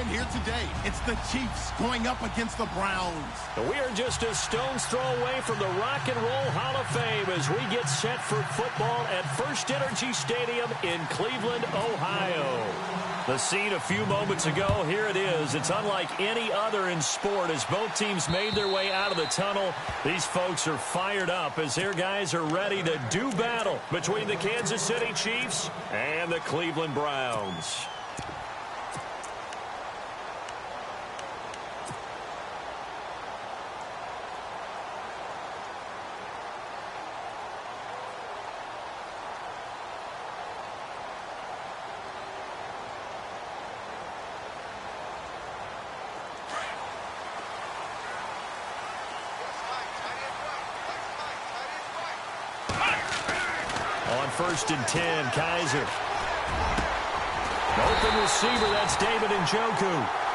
win here today. It's the Chiefs going up against the Browns. We are just a stone's throw away from the Rock and Roll Hall of Fame as we get set for football at First Energy Stadium in Cleveland, Ohio. The scene a few moments ago, here it is. It's unlike any other in sport as both teams made their way out of the tunnel. These folks are fired up as their guys are ready to do battle between the Kansas City Chiefs and the Cleveland Browns. On 1st and 10, Kaiser. Open receiver, that's David Njoku.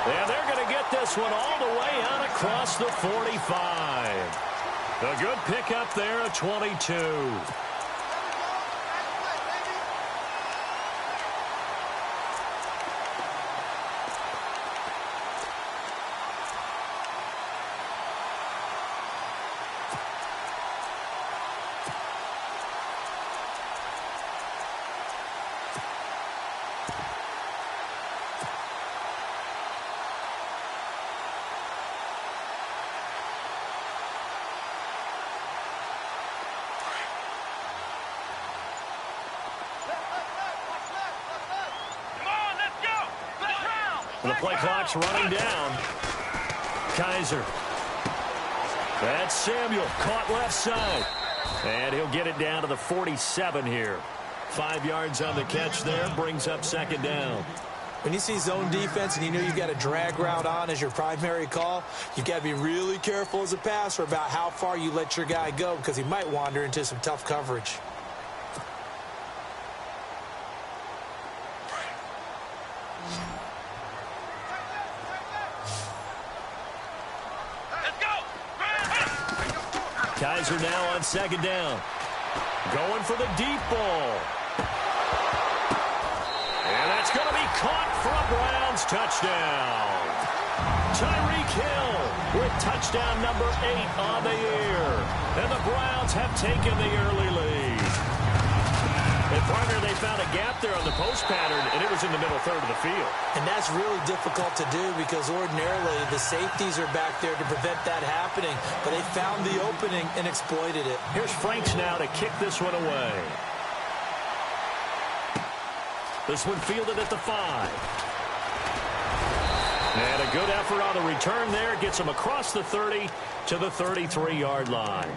And they're going to get this one all the way out across the 45. A good pickup there, a 22. The play clock's running down. Kaiser. That's Samuel, caught left side. And he'll get it down to the 47 here. 5 yards on the catch there, brings up 2nd down. When you see zone defense and you know you've got a drag route on as your primary call, you've got to be really careful as a passer about how far you let your guy go because he might wander into some tough coverage. Kaiser now on 2nd down. Going for the deep ball. And that's going to be caught for a Browns touchdown. Tyreek Hill with touchdown number 8 on the year. And the Browns have taken the early lead. And partner, they found a gap there on the post pattern, and it was in the middle third of the field. And that's really difficult to do because ordinarily the safeties are back there to prevent that happening. But they found the opening and exploited it. Here's Franks now to kick this one away. This one fielded at the 5. And a good effort on the return there. Gets him across the 30 to the 33-yard line.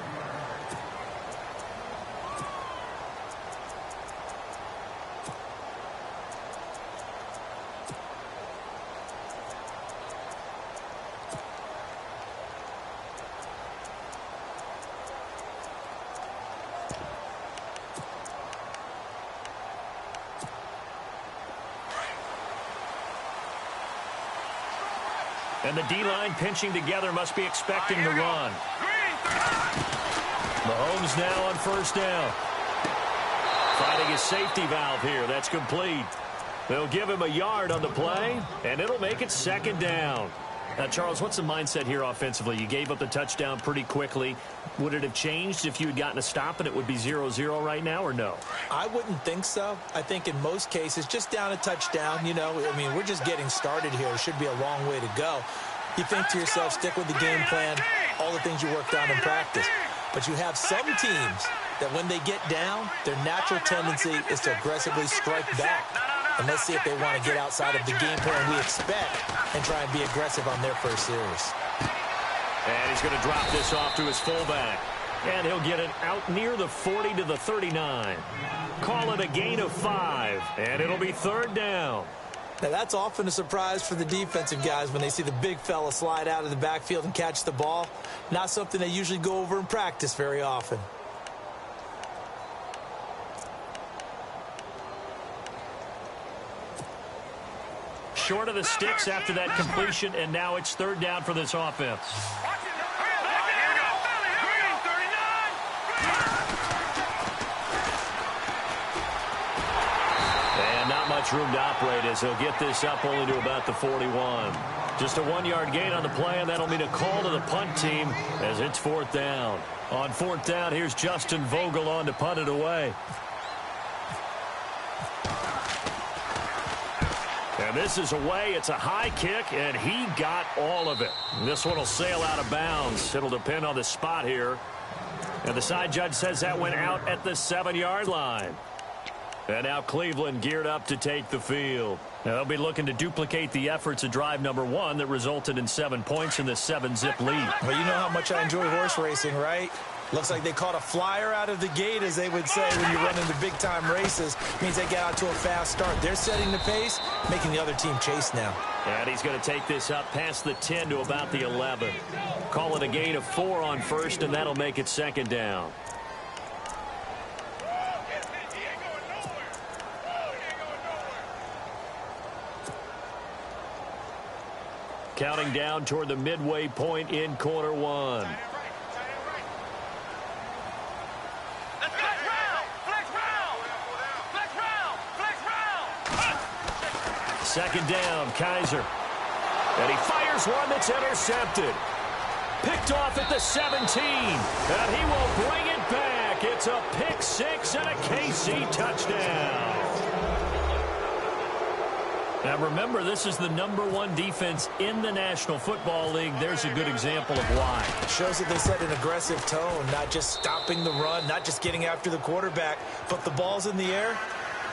And the D-line pinching together must be expecting to run. Mahomes now on 1st down. Finding a safety valve here. That's complete. They'll give him a yard on the play, and it'll make it 2nd down. Now, Charles, what's the mindset here offensively? You gave up the touchdown pretty quickly. Would it have changed if you had gotten a stop and it would be 0-0 right now, or no? I wouldn't think so. I think in most cases, just down a touchdown, you know, I mean, we're just getting started here. It should be a long way to go. You think to yourself, stick with the game plan, all the things you worked on in practice. But you have some teams that when they get down, their natural tendency is to aggressively strike back. And let's see if they want to get outside of the game plan we expect and try and be aggressive on their first series. And he's going to drop this off to his fullback. And he'll get it out near the 40 to the 39. Call it a gain of 5, and it'll be 3rd down. Now, that's often a surprise for the defensive guys when they see the big fella slide out of the backfield and catch the ball. Not something they usually go over in practice very often. Short of the sticks after that completion, and now it's 3rd down for this offense. And not much much room to operate as he'll get this up only to about the 41. Just a 1-yard gain on the play, and that'll mean a call to the punt team as it's 4th down. On 4th down, here's Justin Vogel on to punt it away. And this is away. It's a high kick, and he got all of it. This one will sail out of bounds. It'll depend on the spot here. And the side judge says that went out at the 7-yard line. And now Cleveland geared up to take the field. Now they'll be looking to duplicate the efforts of drive number 1 that resulted in 7 points in the 7-zip lead. Well, you know how much I enjoy horse racing, right? Looks like they caught a flyer out of the gate, as they would say when you run into big-time races. Means they get out to a fast start. They're setting the pace, making the other team chase now. And he's going to take this up past the 10 to about the 11. Call it a gain of 4 on first, and that'll make it 2nd down. Counting down toward the midway point in quarter 1. Second down, Kaiser. And he fires one that's intercepted. Picked off at the 17. And he will bring it back. It's a pick 6 and a KC touchdown. Now remember, this is the #1 defense in the National Football League. There's a good example of why. Shows that they set an aggressive tone, not just stopping the run, not just getting after the quarterback, but the ball's in the air.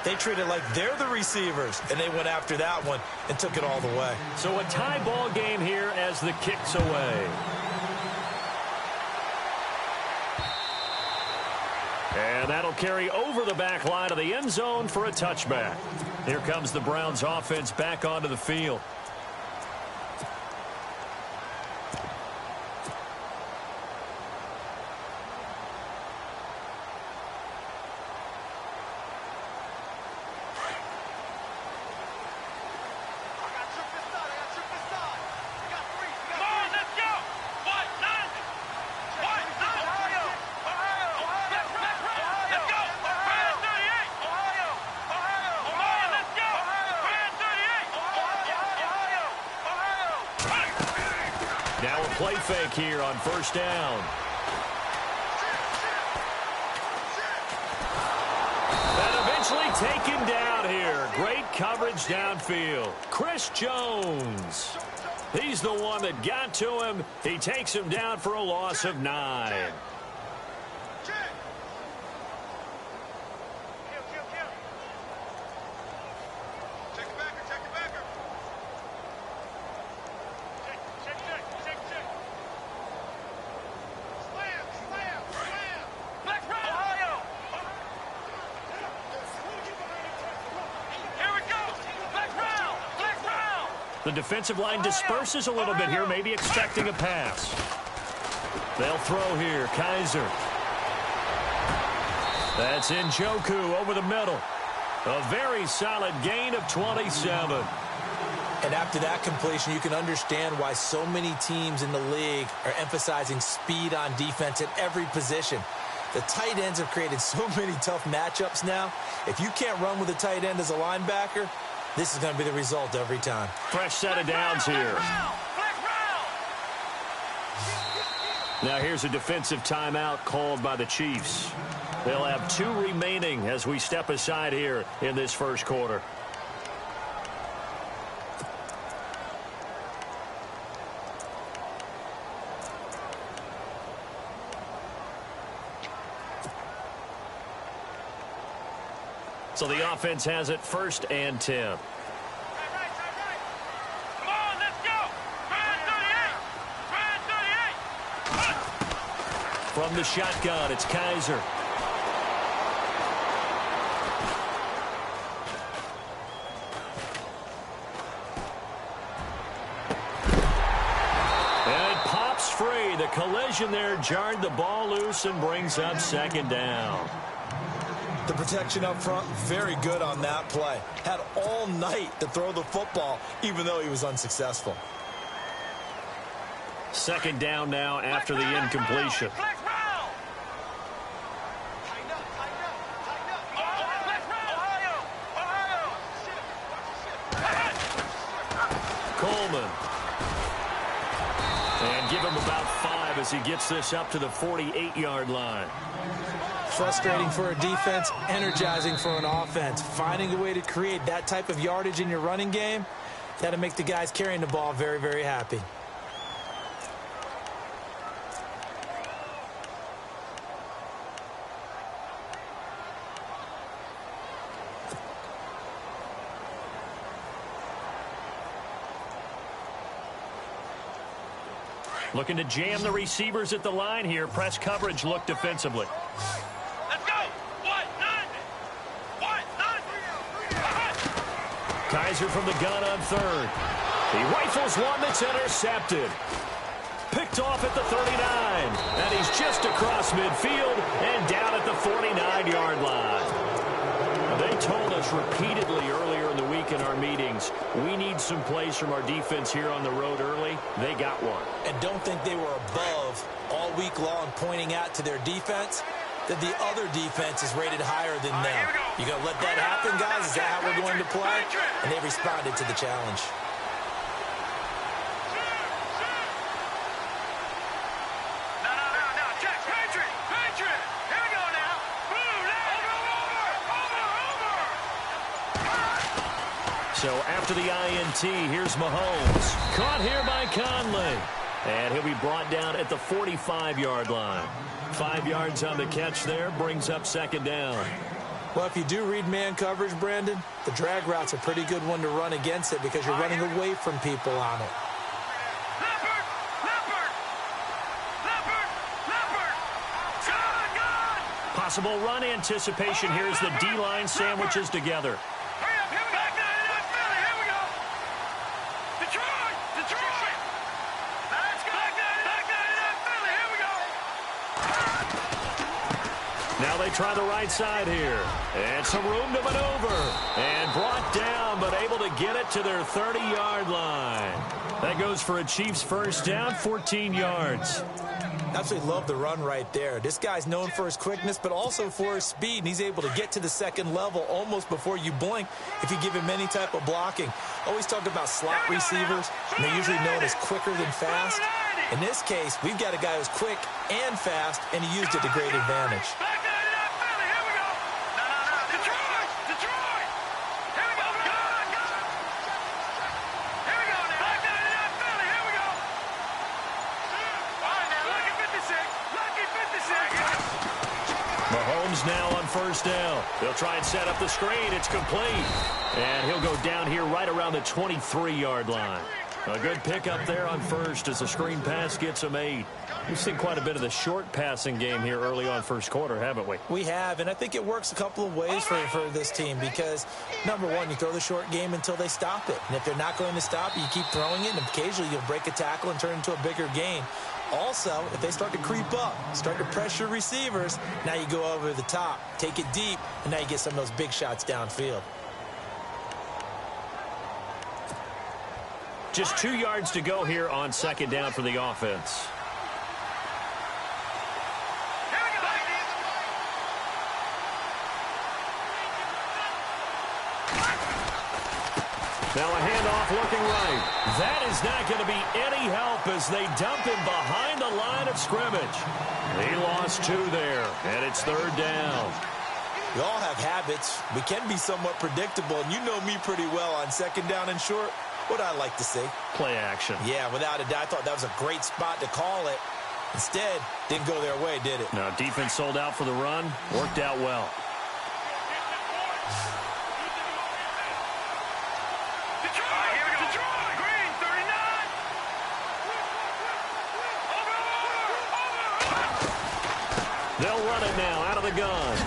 They treat it like they're the receivers, and they went after that one and took it all the way. So a tie ball game here as the kick's away. And that'll carry over the back line of the end zone for a touchback. Here comes the Browns offense back onto the field. Now a play fake here on first down. And eventually taken down here. Great coverage downfield. Chris Jones. He's the one that got to him. He takes him down for a loss of 9. The defensive line disperses a little bit here, maybe expecting a pass. They'll throw here. Kaiser. That's Njoku over the middle. A very solid gain of 27. And after that completion, you can understand why so many teams in the league are emphasizing speed on defense at every position. The tight ends have created so many tough matchups now. If you can't run with a tight end as a linebacker, this is going to be the result every time. Fresh set of downs here. Now here's a defensive timeout called by the Chiefs. They'll have 2 remaining as we step aside here in this first quarter. So the offense has it 1st and 10. From the shotgun, it's Kaiser. And it pops free. The collision there jarred the ball loose and brings up 2nd down. The protection up front, very good on that play. Had all night to throw the football, even though he was unsuccessful. 2nd down now after the incompletion. Coleman. And give him about 5 as he gets this up to the 48-yard line. Frustrating for a defense, energizing for an offense. Finding a way to create that type of yardage in your running game, that'll make the guys carrying the ball very, very happy. Looking to jam the receivers at the line here. Press coverage look defensively. Let's go. Kaiser from the gun on third. He rifles one that's intercepted. Picked off at the 39. And he's just across midfield and down at the 49-yard line. They told us repeatedly earlier in the week in our meetings, we need some plays from our defense here on the road early. They got one. And don't think they were above all week long pointing out to their defense that the other defense is rated higher than them. You going to let that happen, guys? Is that how we're going to play? And they responded to the challenge. So after the INT, here's Mahomes. Caught here by Conley. And he'll be brought down at the 45-yard line. 5 yards on the catch there, brings up second down. Well, if you do read man coverage, Brandon, the drag route's a pretty good one to run against it because you're running away from people on it. Possible run anticipation here as the D-line sandwiches together. Now they try the right side here. And some room to maneuver. And brought down, but able to get it to their 30-yard line. That goes for a Chiefs first down, 14 yards. Absolutely love the run right there. This guy's known for his quickness, but also for his speed. And he's able to get to the second level almost before you blink if you give him any type of blocking. Always talk about slot receivers, and they're usually known as quicker than fast. In this case, we've got a guy who's quick and fast, and he used it to great advantage. Mahomes now on first down. They'll try and set up the screen. It's complete. And he'll go down here right around the 23-yard line. A good pickup there on first as the screen pass gets him 8. We've seen quite a bit of the short passing game here early on first quarter, haven't we? We have, and I think it works a couple of ways for this team because, number one, you throw the short game until they stop it. And if they're not going to stop it, you keep throwing it, and occasionally you'll break a tackle and turn it into a bigger gain. Also, if they start to creep up, start to pressure receivers, now you go over the top, take it deep, and now you get some of those big shots downfield. Just 2 yards to go here on second down for the offense. Now a handoff looking right. That is not going to be any help as they dump him behind the line of scrimmage. He lost 2 there, and it's third down. We all have habits. We can be somewhat predictable, and you know me pretty well on second down and short. What I like to see. Play action. Yeah, without a doubt. I thought that was a great spot to call it. Instead, didn't go their way, did it? No, defense sold out for the run. Worked out well. They'll run it now out of the gun.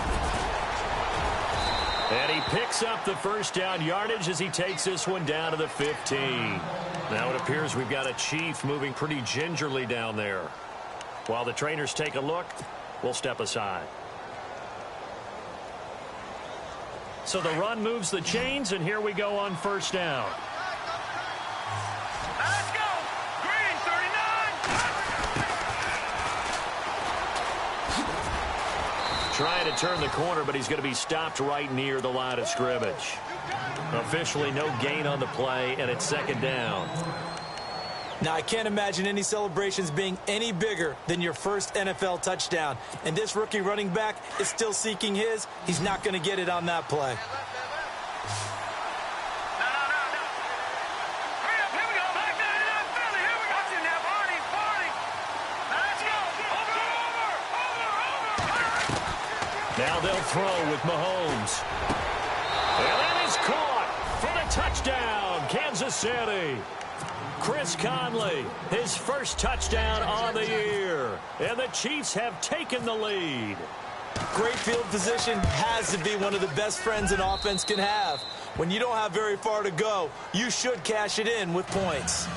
And he picks up the first down yardage as he takes this one down to the 15. Now it appears we've got a Chief moving pretty gingerly down there. While the trainers take a look, we'll step aside. So the run moves the chains, and here we go on first down. Let's go! Green, 39! Trying to turn the corner, but he's going to be stopped right near the line of scrimmage. Officially no gain on the play, and it's second down. Now, I can't imagine any celebrations being any bigger than your first NFL touchdown. And this rookie running back is still seeking his. He's not going to get it on that play. Now they'll throw with Mahomes. And that is caught for the touchdown, Kansas City. Chris Conley, his first touchdown on the year. And the Chiefs have taken the lead. Great field position has to be one of the best friends an offense can have. When you don't have very far to go, you should cash it in with points.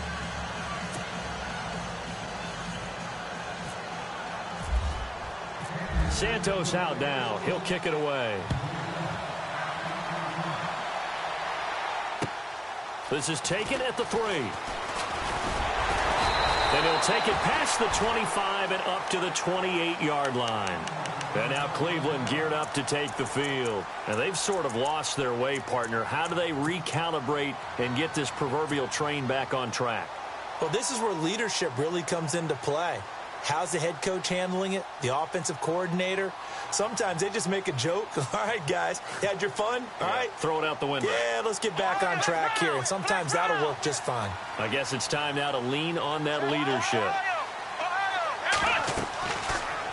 Santos out now. He'll kick it away. This is taken at the 3. And he'll take it past the 25 and up to the 28-yard line. And now Cleveland geared up to take the field. And they've sort of lost their way, partner. How do they recalibrate and get this proverbial train back on track? Well, this is where leadership really comes into play. How's the head coach handling it? The offensive coordinator? Sometimes they just make a joke. All right, guys, you had your fun? All right. Throw it out the window. Yeah, let's get back on track here. And sometimes that'll work just fine. I guess it's time now to lean on that leadership.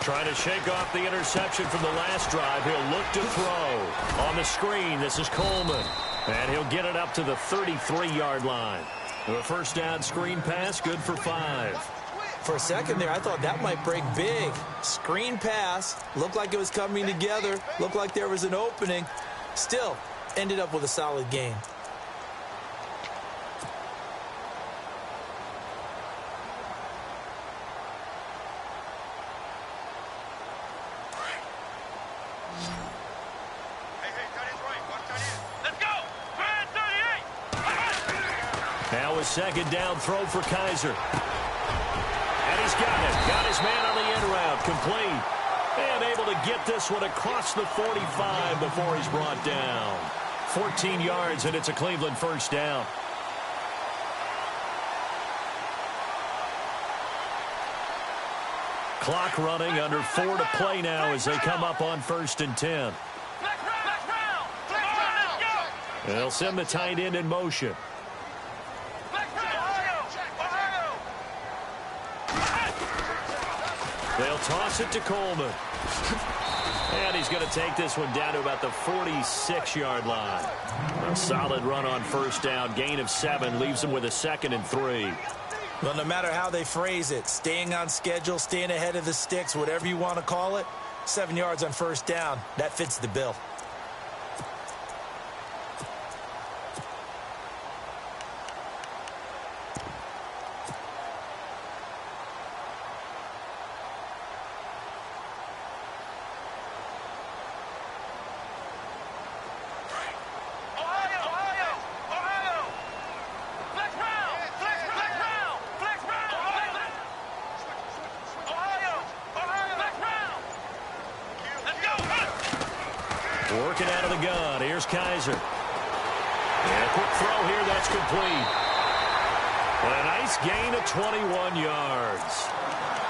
Trying to shake off the interception from the last drive. He'll look to throw. On the screen, this is Coleman. And he'll get it up to the 33-yard line. A first down screen pass, good for 5. For a second there, I thought that might break big. Screen pass. Looked like it was coming together. Looked like there was an opening. Still, ended up with a solid game. Now a second down throw for Kaiser. And he's got it. Got his man on the end route. Complete. And able to get this one across the 45 before he's brought down. 14 yards, and it's a Cleveland first down. Clock running, under 4 to play now as they come up on 1st and 10. They'll send the tight end in motion. They'll toss it to Coleman. And he's going to take this one down to about the 46-yard line. A solid run on first down. Gain of 7 leaves him with a 2nd and 3. Well, no matter how they phrase it, staying on schedule, staying ahead of the sticks, whatever you want to call it, 7 yards on first down, that fits the bill. Working out of the gun. Here's Kaiser. And a quick throw here. That's complete. A nice gain of 21 yards.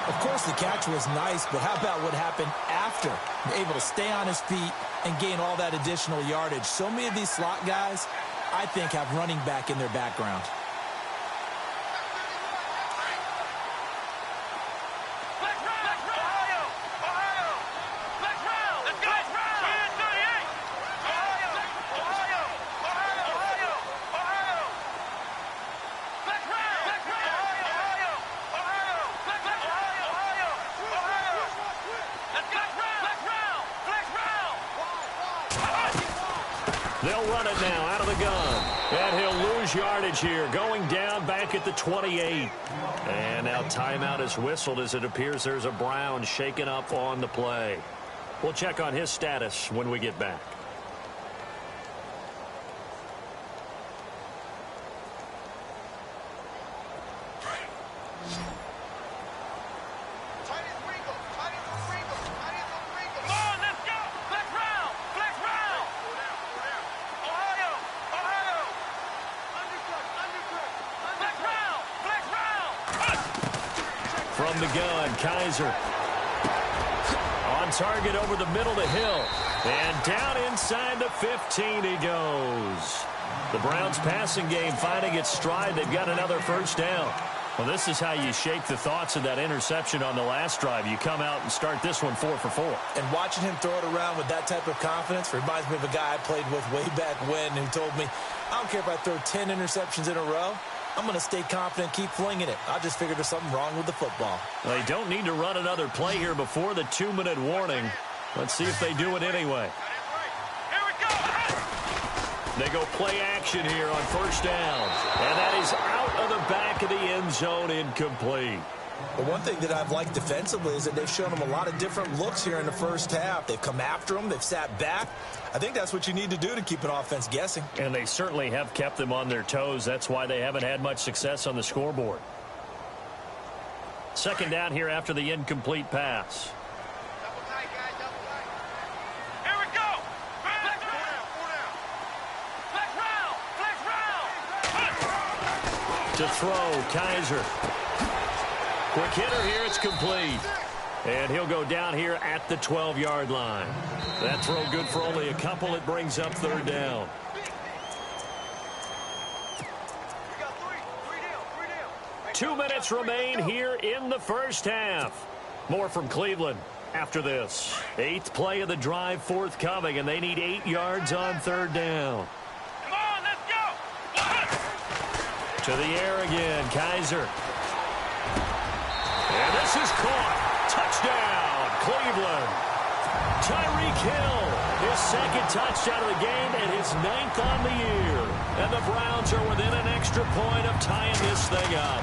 Of course, the catch was nice, but how about what happened after? Able to stay on his feet and gain all that additional yardage. So many of these slot guys, I think, have running back in their background. They'll run it now out of the gun. And he'll lose yardage here, going down back at the 28. And now timeout is whistled as it appears there's a Brown shaken up on the play. We'll check on his status when we get back. from the gun. Kaiser on target over the middle to Hill. And down inside the 15 he goes. The Browns passing game finding its stride. They've got another first down. Well, this is how you shake the thoughts of that interception on the last drive. You come out and start this one 4 for 4. And watching him throw it around with that type of confidence reminds me of a guy I played with way back when who told me, I don't care if I throw 10 interceptions in a row. I'm going to stay confident, keep flinging it. I just figured there's something wrong with the football. Well, they don't need to run another play here before the 2-minute warning. Let's see if they do it anyway. They go play action here on first down. And that is out of the back of the end zone, incomplete. But one thing that I've liked defensively is that they've shown them a lot of different looks here in the first half. They've come after them. They've sat back. I think that's what you need to do to keep an offense guessing. And they certainly have kept them on their toes. That's why they haven't had much success on the scoreboard. Second down here after the incomplete pass. To throw, Kaiser. Quick hitter here, it's complete. And he'll go down here at the 12-yard line. That throw good for only a couple. It brings up third down. Two minutes remain here in the first half. More from Cleveland after this. 8th play of the drive forthcoming, and they need 8 yards on third down. To the air again, Kaiser. And this is caught. Touchdown, Cleveland. Tyreek Hill, his second touchdown of the game and his 9th on the year. And the Browns are within an extra point of tying this thing up.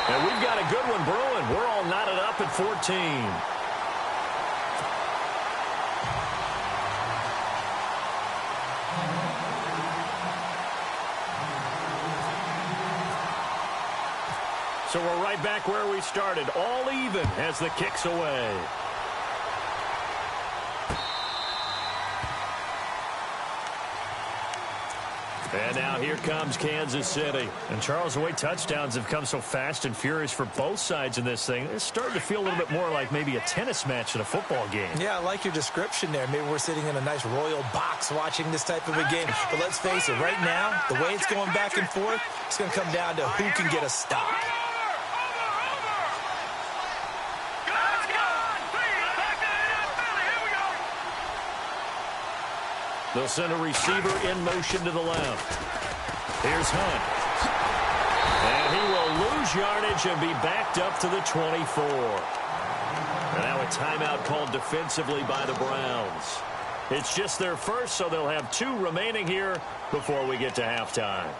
And we've got a good one brewing. We're all knotted up at 14. So we're right back where we started, all even as the kick's away. And now here comes Kansas City. And Charles, the way touchdowns have come so fast and furious for both sides in this thing, it's starting to feel a little bit more like maybe a tennis match in a football game. Yeah, I like your description there. Maybe we're sitting in a nice royal box watching this type of a game. But let's face it, right now, the way it's going back and forth, it's going to come down to who can get a stop. They'll send a receiver in motion to the left. Here's Hunt. And he will lose yardage and be backed up to the 24. And now a timeout called defensively by the Browns. It's just their first, so they'll have 2 remaining here before we get to halftime.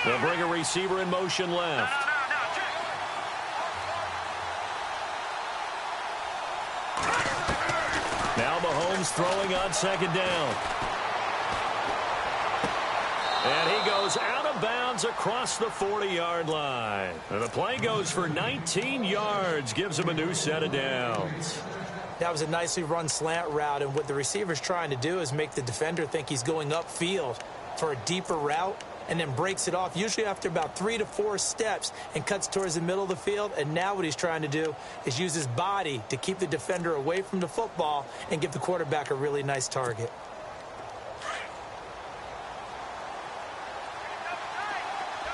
They'll bring a receiver in motion left. Now Mahomes throwing on second down. And he goes out of bounds across the 40-yard line. And the play goes for 19 yards, gives him a new set of downs. That was a nicely run slant route, and what the receiver's trying to do is make the defender think he's going upfield for a deeper route, and then breaks it off, usually after about 3 to 4 steps, and cuts towards the middle of the field. And now what he's trying to do is use his body to keep the defender away from the football and give the quarterback a really nice target.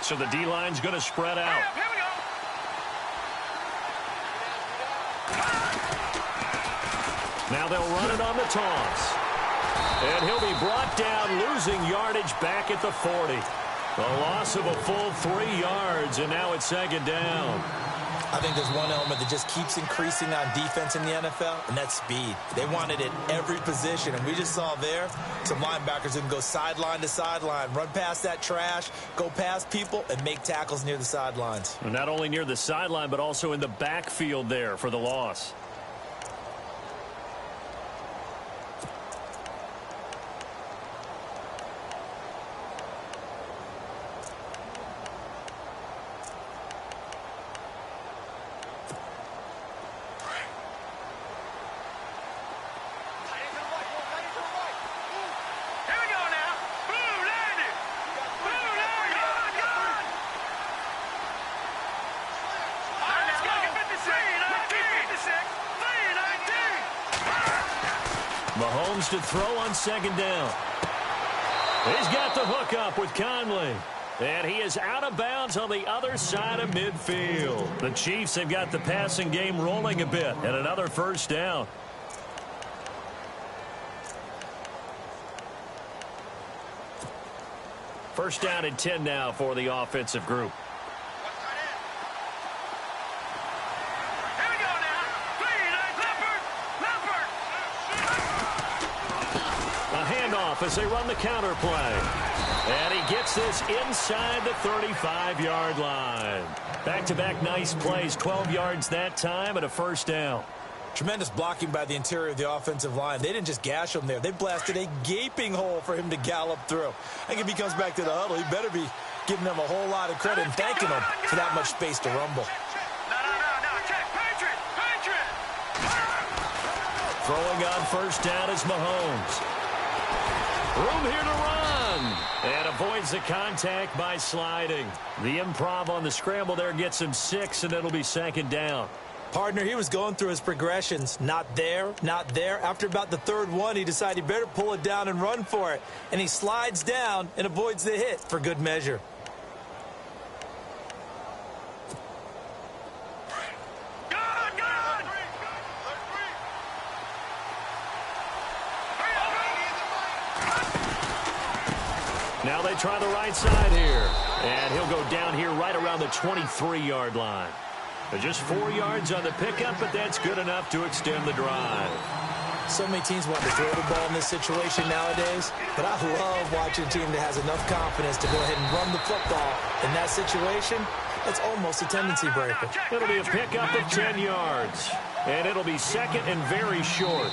So the D-line's going to spread out. Now they'll run it on the toss. And he'll be brought down, losing yardage back at the 40. A loss of a full 3 yards, and now it's second down. I think there's one element that just keeps increasing on defense in the NFL, and that's speed. They want it at every position, and we just saw there some linebackers who can go sideline to sideline, run past that trash, go past people, and make tackles near the sidelines. And not only near the sideline, but also in the backfield there for the loss. Mahomes to throw on second down. He's got the hook up with Conley. And he is out of bounds on the other side of midfield. The Chiefs have got the passing game rolling a bit, and another first down. First down and 10 now for the offensive group. Here we go now. A handoff as they run the counter play. And he gets this inside the 35-yard line. Back-to-back nice plays, 12 yards that time and a first down. Tremendous blocking by the interior of the offensive line. They didn't just gash him there. They blasted a gaping hole for him to gallop through. I think if he comes back to the huddle, he better be giving them a whole lot of credit and thanking them for that much space to rumble. No. Check. Patriot. Throwing on first down is Mahomes. Room here to run. And avoids the contact by sliding. The improv on the scramble there gets him 6, and it'll be second down. Partner, he was going through his progressions. Not there, not there. After about the third one, he decided he better pull it down and run for it. And he slides down and avoids the hit for good measure. Now they try the right side here. And he'll go down here right around the 23-yard line. Just 4 yards on the pickup, but that's good enough to extend the drive. So many teams want to throw the ball in this situation nowadays, but I love watching a team that has enough confidence to go ahead and run the football. In that situation, it's almost a tendency breaker. It'll be a pickup of 10 yards, and it'll be second and very short.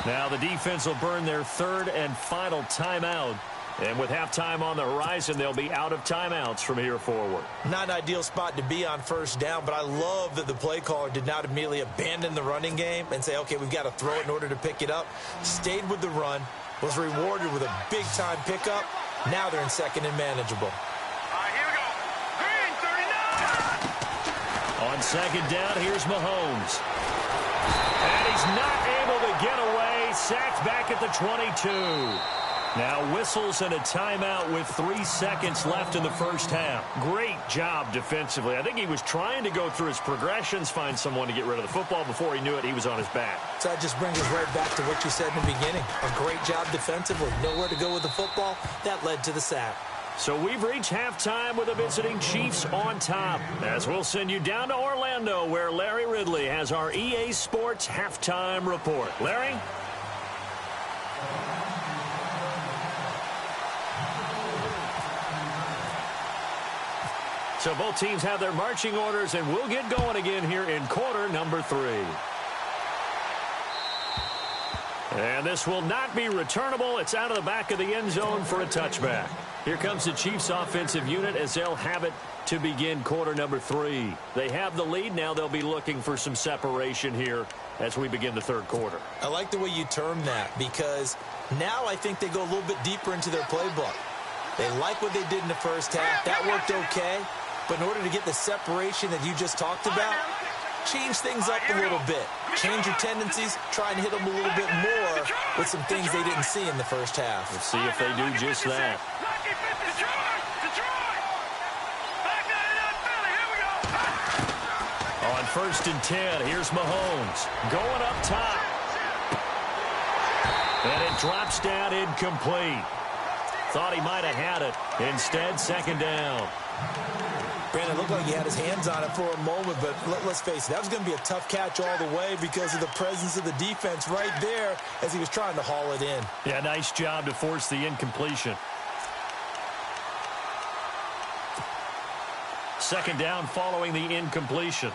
Now the defense will burn their third and final timeout. And with halftime on the horizon, they'll be out of timeouts from here forward. Not an ideal spot to be on first down, but I love that the play caller did not immediately abandon the running game and say, okay, we've got to throw it in order to pick it up. Stayed with the run, was rewarded with a big-time pickup. Now they're in second and manageable. All right, here we go. Green, 39. On second down, here's Mahomes. And he's not able to get away. Sacked back at the 22. Now whistles and a timeout with 3 seconds left in the first half. Great job defensively. I think he was trying to go through his progressions, find someone to get rid of the football. Before he knew it, he was on his back. So that just brings us right back to what you said in the beginning. A great job defensively. Nowhere to go with the football. That led to the sack. So we've reached halftime with the visiting Chiefs on top. As we'll send you down to Orlando, where Larry Ridley has our EA Sports halftime report. Larry? So both teams have their marching orders, and we'll get going again here in quarter number 3. And this will not be returnable. It's out of the back of the end zone for a touchback. Here comes the Chiefs offensive unit as they'll have it to begin quarter number 3. They have the lead. Now they'll be looking for some separation here as we begin the third quarter. I like the way you term that, because now I think they go a little bit deeper into their playbook. They like what they did in the first half. That worked okay. But in order to get the separation that you just talked about, change things up a little bit. Change your tendencies, try and hit them a little bit more with some things they didn't see in the first half. Let's see if they do just that. On first and 10, here's Mahomes going up top. And it drops down incomplete. Thought he might have had it. Instead, second down. Brandon, looked like he had his hands on it for a moment, but let's face it, that was going to be a tough catch all the way because of the presence of the defense right there as he was trying to haul it in. Yeah, nice job to force the incompletion. Second down following the incompletion.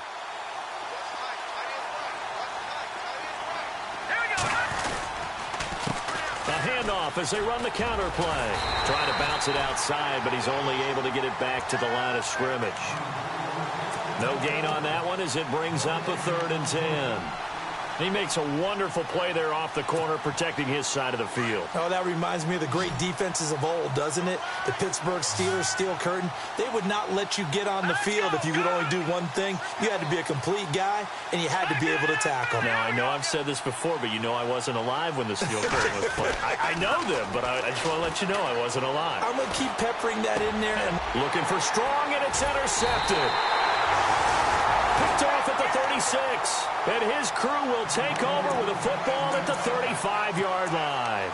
Handoff as they run the counter play. Trying to bounce it outside, but he's only able to get it back to the line of scrimmage. No gain on that one as it brings up a 3rd and 10. He makes a wonderful play there off the corner, protecting his side of the field. Oh, that reminds me of the great defenses of old, doesn't it? The Pittsburgh Steelers, Steel Curtain. They would not let you get on the field if you could only do one thing. You had to be a complete guy, and you had to be able to tackle. Now, I know I've said this before, but you know I wasn't alive when the Steel Curtain was played. I know them, but I just want to let you know I wasn't alive. I'm going to keep peppering that in there. And looking for Strong, and it's intercepted. Picked off at the 36. And his crew will take over with a football at the 35-yard line.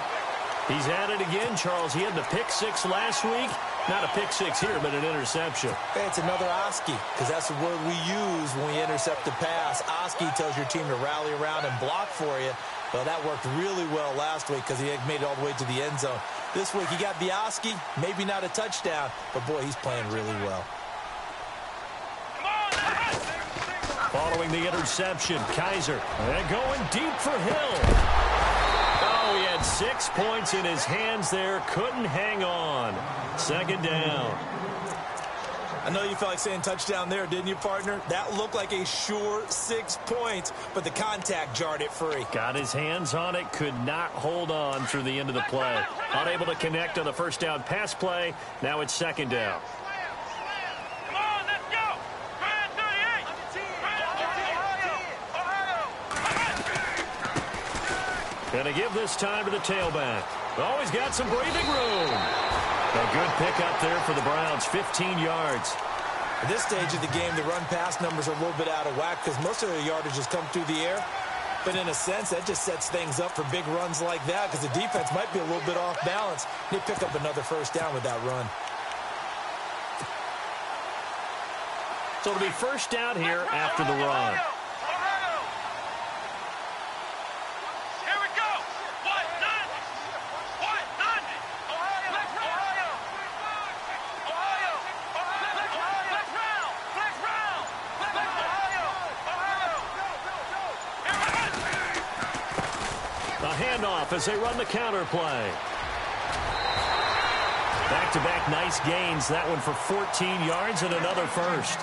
He's had it again, Charles. He had the pick six last week. Not a pick six here, but an interception. Hey, it's another Oski, because that's the word we use when we intercept the pass. Oski tells your team to rally around and block for you. Well, that worked really well last week because he made it all the way to the end zone. This week he got the Oski, maybe not a touchdown, but boy, he's playing really well. Following the interception, Kaiser and going deep for Hill. Oh, he had 6 points in his hands there. Couldn't hang on. Second down. I know you felt like saying touchdown there, didn't you, partner? That looked like a sure 6 points, but the contact jarred it free. Got his hands on it, could not hold on through the end of the play. Unable to connect on the first down pass play. Now it's second down. Going to give this time to the tailback. Oh, he's got some breathing room. A good pickup there for the Browns, 15 yards. At this stage of the game, the run-pass numbers are a little bit out of whack because most of their yardage has come through the air. But in a sense, that just sets things up for big runs like that because the defense might be a little bit off balance. They pick up another first down with that run. So it'll be first down here after the run. Handoff as they run the counter play. Back-to-back nice gains. That one for 14 yards and another first.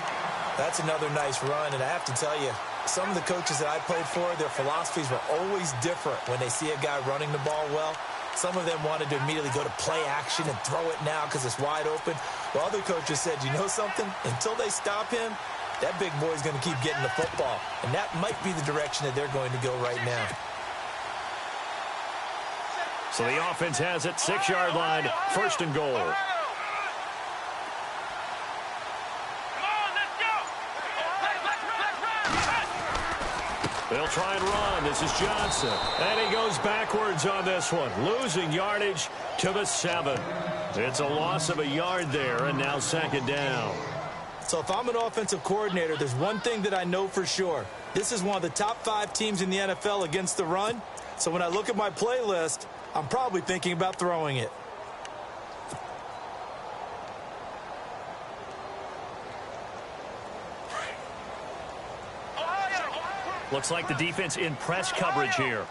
That's another nice run, and I have to tell you, some of the coaches that I played for, their philosophies were always different when they see a guy running the ball well. Some of them wanted to immediately go to play action and throw it now because it's wide open. While other coaches said, you know something? Until they stop him, that big boy's going to keep getting the football. And that might be the direction that they're going to go right now. So the offense has it, 6-yard line, first and goal. They'll try and run. This is Johnson. And he goes backwards on this one, losing yardage to the 7. It's a loss of a yard there, and now second down. So if I'm an offensive coordinator, there's one thing that I know for sure. This is one of the top 5 teams in the NFL against the run. So when I look at my playlist, I'm probably thinking about throwing it. Looks like the defense in press coverage here.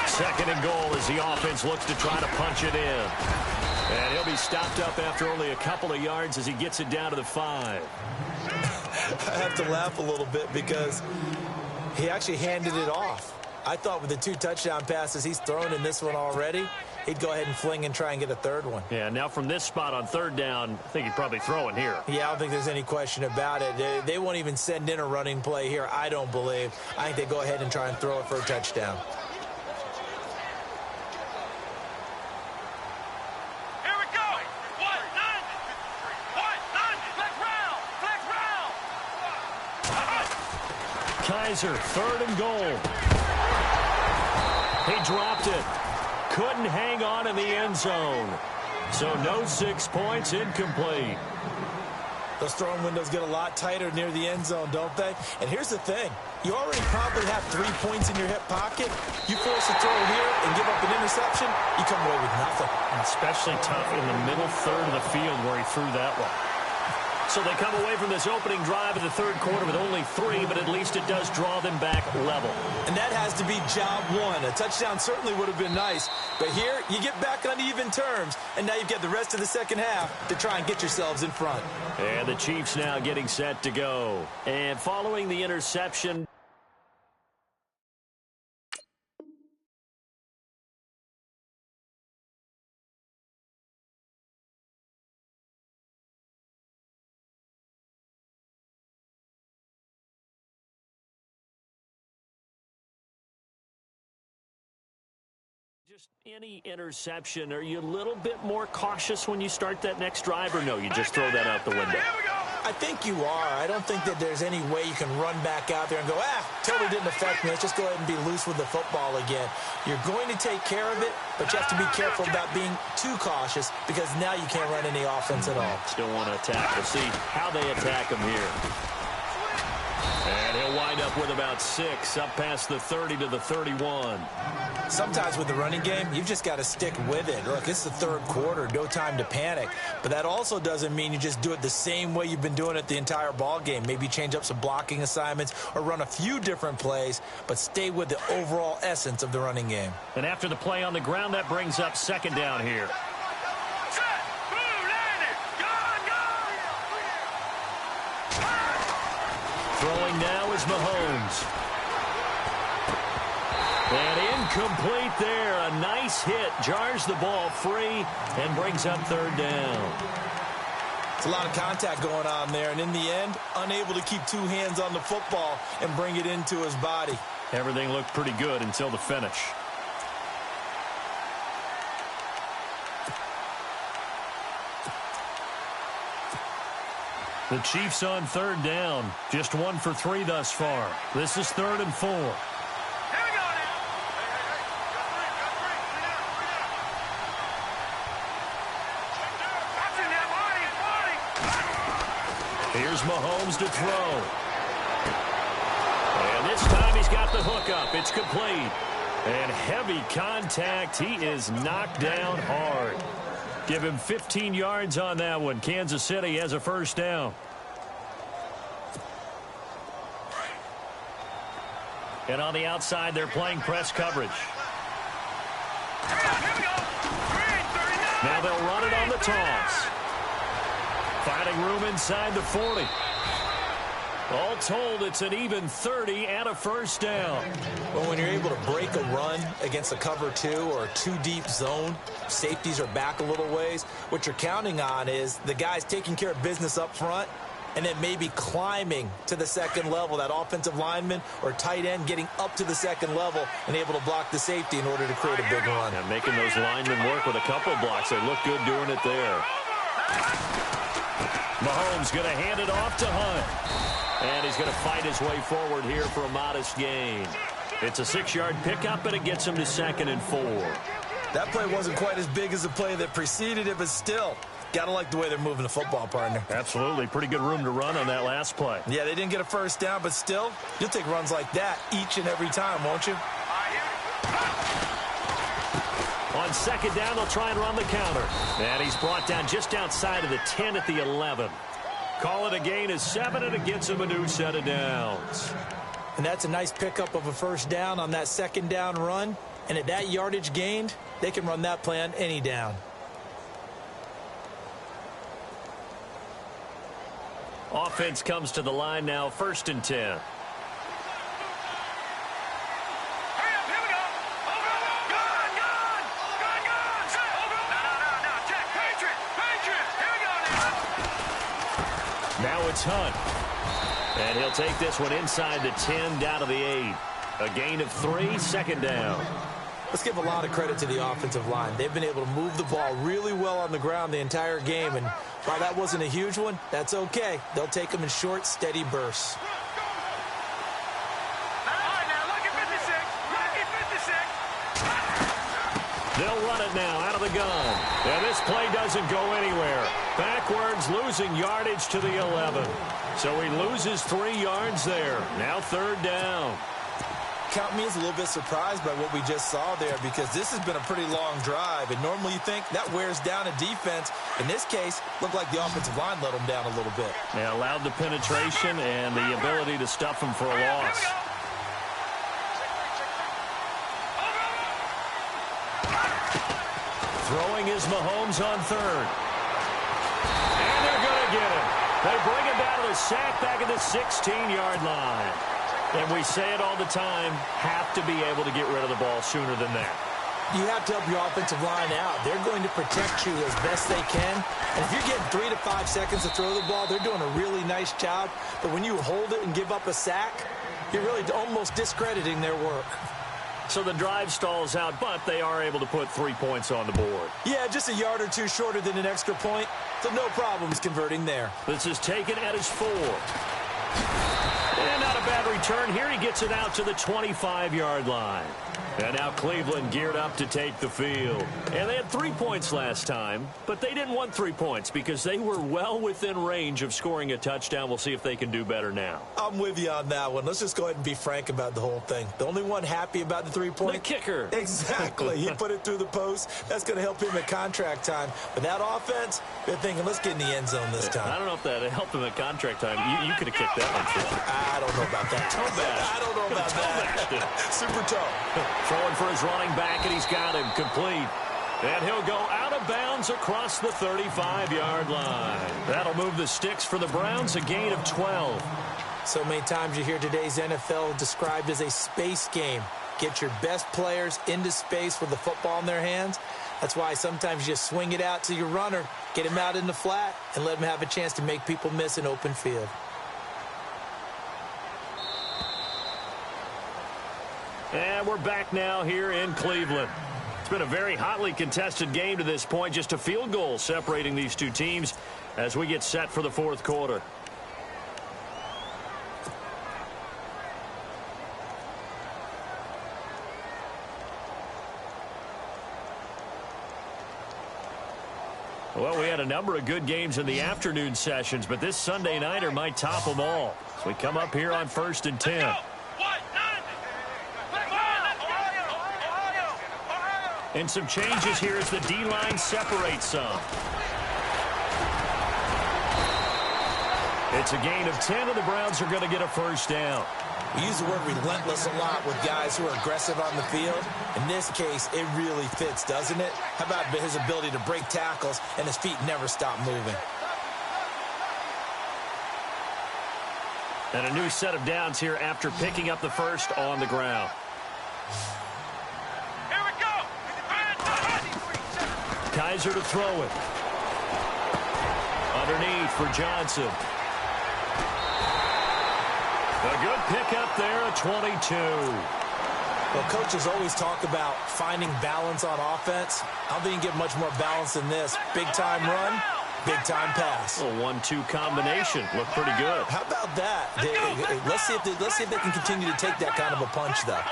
Second and goal as the offense looks to try to punch it in. And he'll be stopped up after only a couple of yards as he gets it down to the 5. I have to laugh a little bit because he actually handed it off. I thought with the 2 touchdown passes he's thrown in this one already, he'd go ahead and fling and try and get a third one. Yeah, now from this spot on third down, I think he'd probably throw it here. Yeah, I don't think there's any question about it. They won't even send in a running play here, I don't believe. I think they go ahead and try and throw it for a touchdown. Kaiser, third and goal. He dropped it. Couldn't hang on in the end zone. So no 6 points, incomplete. Those throwing windows get a lot tighter near the end zone, don't they? And here's the thing. You already probably have 3 points in your hip pocket. You force a throw here and give up an interception, you come away with nothing. And especially tough in the middle third of the field where he threw that one. So they come away from this opening drive in the third quarter with only 3, but at least it does draw them back level. And that has to be job one. A touchdown certainly would have been nice, but here you get back on even terms, and now you've got the rest of the second half to try and get yourselves in front. And the Chiefs now getting set to go. And following the interception, just any interception, are you a little bit more cautious when you start that next drive, or no, you just throw that out the window? I think you are. I don't think that there's any way you can run back out there and go, totally didn't affect me. Let's just go ahead and be loose with the football again. You're going to take care of it, but you have to be careful about being too cautious because now you can't run any offense at all. Still want to attack. We'll see how they attack him here. And he'll wind up with about 6, up past the 30 to the 31. Sometimes with the running game, you've just got to stick with it. Look, it's the third quarter, no time to panic. But that also doesn't mean you just do it the same way you've been doing it the entire ball game. Maybe change up some blocking assignments or run a few different plays, but stay with the overall essence of the running game. And after the play on the ground, that brings up second down here. Throwing now is Mahomes. And incomplete there. A nice hit. Jars the ball free and brings up third down. It's a lot of contact going on there. And in the end, unable to keep 2 hands on the football and bring it into his body. Everything looked pretty good until the finish. The Chiefs on third down. Just 1 for 3 thus far. This is 3rd and 4. Here's Mahomes to throw. And this time he's got the hook up. It's complete. And heavy contact. He is knocked down hard. Give him 15 yards on that one. Kansas City has a first down. And on the outside, they're playing press coverage. Now they'll run it on the toss. Finding room inside the 40. All told, it's an even 30 and a first down. Well, when you're able to break a run against a cover 2 or a 2-deep zone, safeties are back a little ways. What you're counting on is the guys taking care of business up front and then maybe climbing to the second level, that offensive lineman or tight end getting up to the second level and able to block the safety in order to create a big run. And making those linemen work with a couple blocks. They look good doing it there. Mahomes going to hand it off to Hunt. And he's going to fight his way forward here for a modest gain. It's a 6-yard pickup, and it gets him to 2nd and 4. That play wasn't quite as big as the play that preceded it, but still, got to like the way they're moving the football, partner. Absolutely. Pretty good room to run on that last play. Yeah, they didn't get a first down, but still, you'll take runs like that each and every time, won't you? On second down, they'll try and run the counter. And he's brought down just outside of the 10 at the 11. Call it a gain of 7, and it gets him a new set of downs. And that's a nice pickup of a first down on that second down run. And at that yardage gained, they can run that play on any down. Offense comes to the line now, 1st and 10. Now it's Hunt. And he'll take this one inside the 10, down to the 8. A gain of 3, 2nd down. Let's give a lot of credit to the offensive line. They've been able to move the ball really well on the ground the entire game. And while that wasn't a huge one, that's okay. They'll take them in short, steady bursts. They'll run it now out of the gun. And this play doesn't go anywhere. Backwards, losing yardage to the 11. So he loses 3 yards there. Now 3rd down. count me as a little bit surprised by what we just saw there, because this has been a pretty long drive, and normally you think that wears down a defense. In this case, looked like the offensive line let them down a little bit. They allowed the penetration and the ability to stuff them for a loss. Throwing is Mahomes on third. And they're going to get him. They bring him down to the sack back at the 16-yard line. And we say it all the time, have to be able to get rid of the ball sooner than that. You have to help your offensive line out. They're going to protect you as best they can. And if you're getting 3 to 5 seconds to throw the ball, they're doing a really nice job. But when you hold it and give up a sack, you're really almost discrediting their work. So the drive stalls out, but they are able to put 3 points on the board. Yeah, just a yard or two shorter than an extra point. So no problems converting there. This is taken at his 4. And not a bad return here. He gets it out to the 25-yard line. And now Cleveland geared up to take the field. And they had 3 points last time, but they didn't want 3 points because they were well within range of scoring a touchdown. We'll see if they can do better now. I'm with you on that one. Let's just go ahead and be frank about the whole thing. The only one happy about the 3-point? The kicker. Exactly. He put it through the post. That's going to help him at contract time. But that offense, they're thinking, let's get in the end zone this time. I don't know if that helped him at contract time. You could have kicked that one too. I don't know about that. I don't know about that. Super toe. Throwing for his running back, and he's got him complete. And he'll go out of bounds across the 35-yard line. That'll move the sticks for the Browns, a gain of 12. So many times you hear today's NFL described as a space game. Get your best players into space with the football in their hands. That's why sometimes you just swing it out to your runner, get him out in the flat, and let him have a chance to make people miss an open field. And we're back now here in Cleveland. It's been a very hotly contested game to this point. Just a field goal separating these two teams as we get set for the fourth quarter. Well, we had a number of good games in the afternoon sessions, but this Sunday nighter might top them all. So we come up here on 1st and 10. And some changes here as the D-line separates some. It's a gain of 10, and the Browns are going to get a first down. We use the word relentless a lot with guys who are aggressive on the field. In this case, it really fits, doesn't it? How about his ability to break tackles and his feet never stop moving? And a new set of downs here after picking up the first on the ground. Kaiser to throw it. Underneath for Johnson. A good pickup there at 22. Well, coaches always talk about finding balance on offense. I don't think you can get much more balance than this. Big-time run, big-time pass. A 1-2 combination. Looked pretty good. How about that? Let's see if they can continue to take that kind of a punch, though.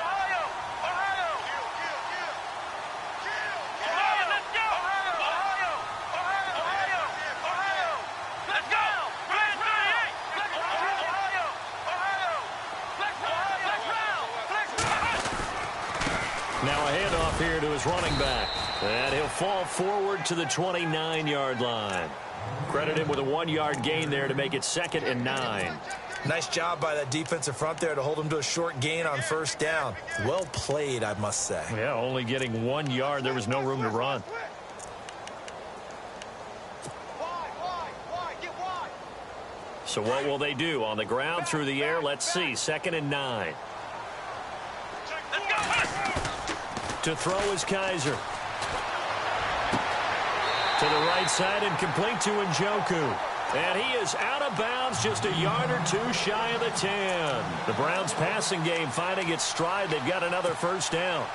Now a handoff here to his running back. And he'll fall forward to the 29-yard line. Credit him with a 1-yard gain there to make it 2nd and 9. Nice job by that defensive front there to hold him to a short gain on first down. Well played, I must say. Yeah, only getting 1 yard. There was no room to run. So what will they do? On the ground, through the air, let's see. 2nd and 9. To throw is Kaiser. To the right side and complete to Njoku. And he is out of bounds, just a yard or two shy of the 10. The Browns passing game finding its stride. They've got another first down.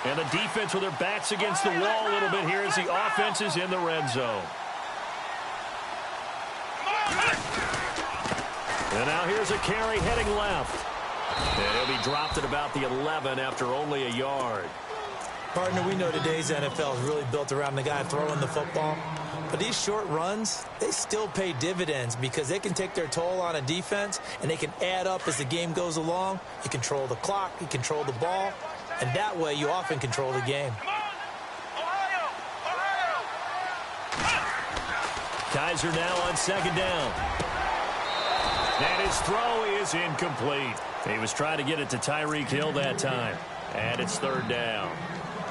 And the defense with their backs against the wall a little bit here as the offense is in the red zone. And now here's a carry heading left. And he'll be dropped at about the 11 after only a yard. Partner, we know today's NFL is really built around the guy throwing the football. But these short runs, they still pay dividends because they can take their toll on a defense, and they can add up as the game goes along. You control the clock, you control the ball, and that way you often control the game. Kaiser now on second down. And his throw is incomplete. He was trying to get it to Tyreek Hill that time. And it's third down.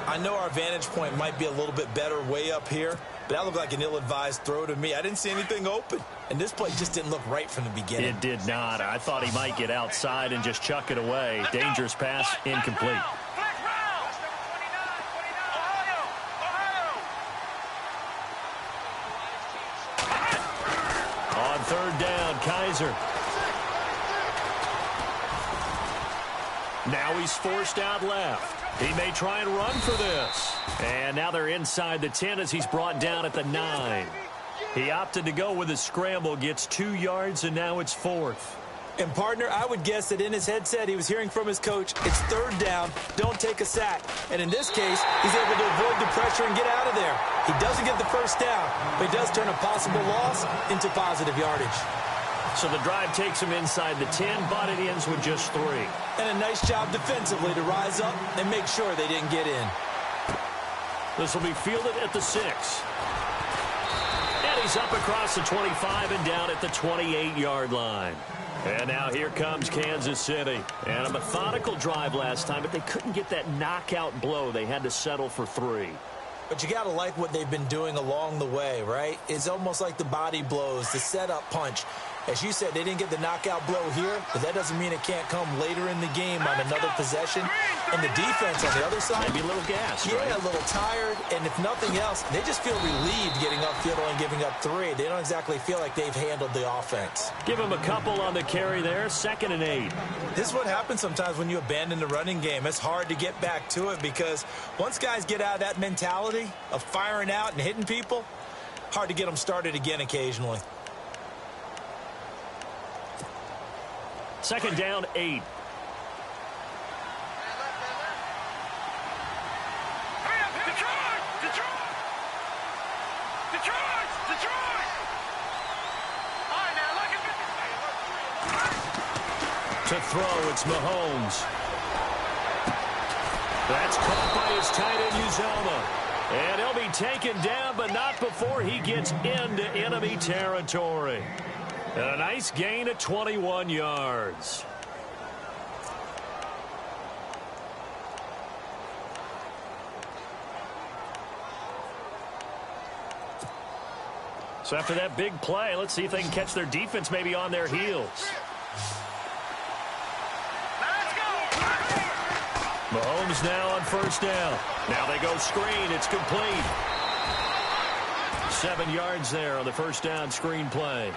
I know our vantage point might be a little bit better way up here, but that looked like an ill-advised throw to me. I didn't see anything open, and this play just didn't look right from the beginning. It did not. I thought he might get outside and just chuck it away. Dangerous pass, incomplete. On third down, Kaiser. Now he's forced out left. He may try and run for this. And now they're inside the 10 as he's brought down at the 9. He opted to go with a scramble, gets 2 yards, and now it's fourth. And, partner, I would guess that in his headset he was hearing from his coach, it's third down, don't take a sack. And in this case, he's able to avoid the pressure and get out of there. He doesn't get the first down, but he does turn a possible loss into positive yardage. So the drive takes him inside the 10, but it ends with just 3. And a nice job defensively to rise up and make sure they didn't get in. This will be fielded at the 6. And he's up across the 25 and down at the 28-yard line. And now here comes Kansas City. And a methodical drive last time, but they couldn't get that knockout blow. They had to settle for 3. But you got to like what they've been doing along the way, right? It's almost like the body blows, the setup punch. As you said, they didn't get the knockout blow here, but that doesn't mean it can't come later in the game on another possession. And the defense on the other side, maybe a little gassed, yeah, right? A little tired. And if nothing else, they just feel relieved getting upfield and giving up 3. They don't exactly feel like they've handled the offense. Give him a couple on the carry there, 2nd and 8. This is what happens sometimes when you abandon the running game. It's hard to get back to it because once guys get out of that mentality of firing out and hitting people, hard to get them started again occasionally. 2nd down, 8. To throw, it's Mahomes. That's caught by his tight end, Uzoma. And he'll be taken down, but not before he gets into enemy territory. A nice gain of 21 yards. So after that big play, let's see if they can catch their defense maybe on their heels. Mahomes now on first down. Now they go screen. It's complete. 7 yards there on the first down screen play.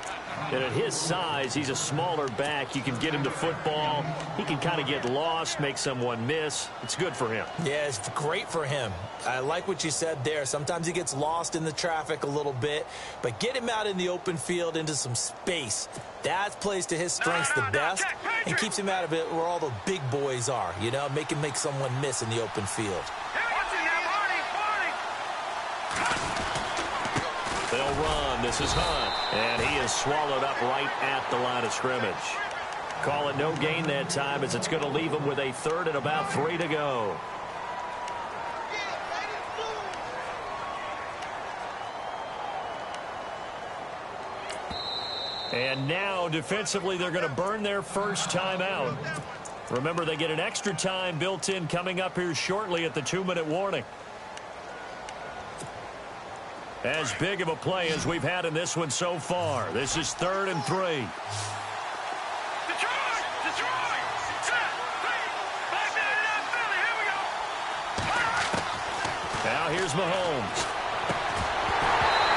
And at his size, he's a smaller back. You can get him to football. He can kind of get lost, make someone miss. It's good for him. Yeah, it's great for him. I like what you said there. Sometimes he gets lost in the traffic a little bit, but get him out in the open field into some space. That plays to his strengths the best and keeps him out of it where all the big boys are, you know, make someone miss in the open field. They'll run. This is Hunt. And he is swallowed up right at the line of scrimmage. Call it no gain that time as it's going to leave him with a 3rd and about 3 to go. And now defensively they're going to burn their first timeout. Remember, they get an extra time built in coming up here shortly at the 2-minute warning. As big of a play as we've had in this one so far. This is 3rd and 3. Now here's Mahomes.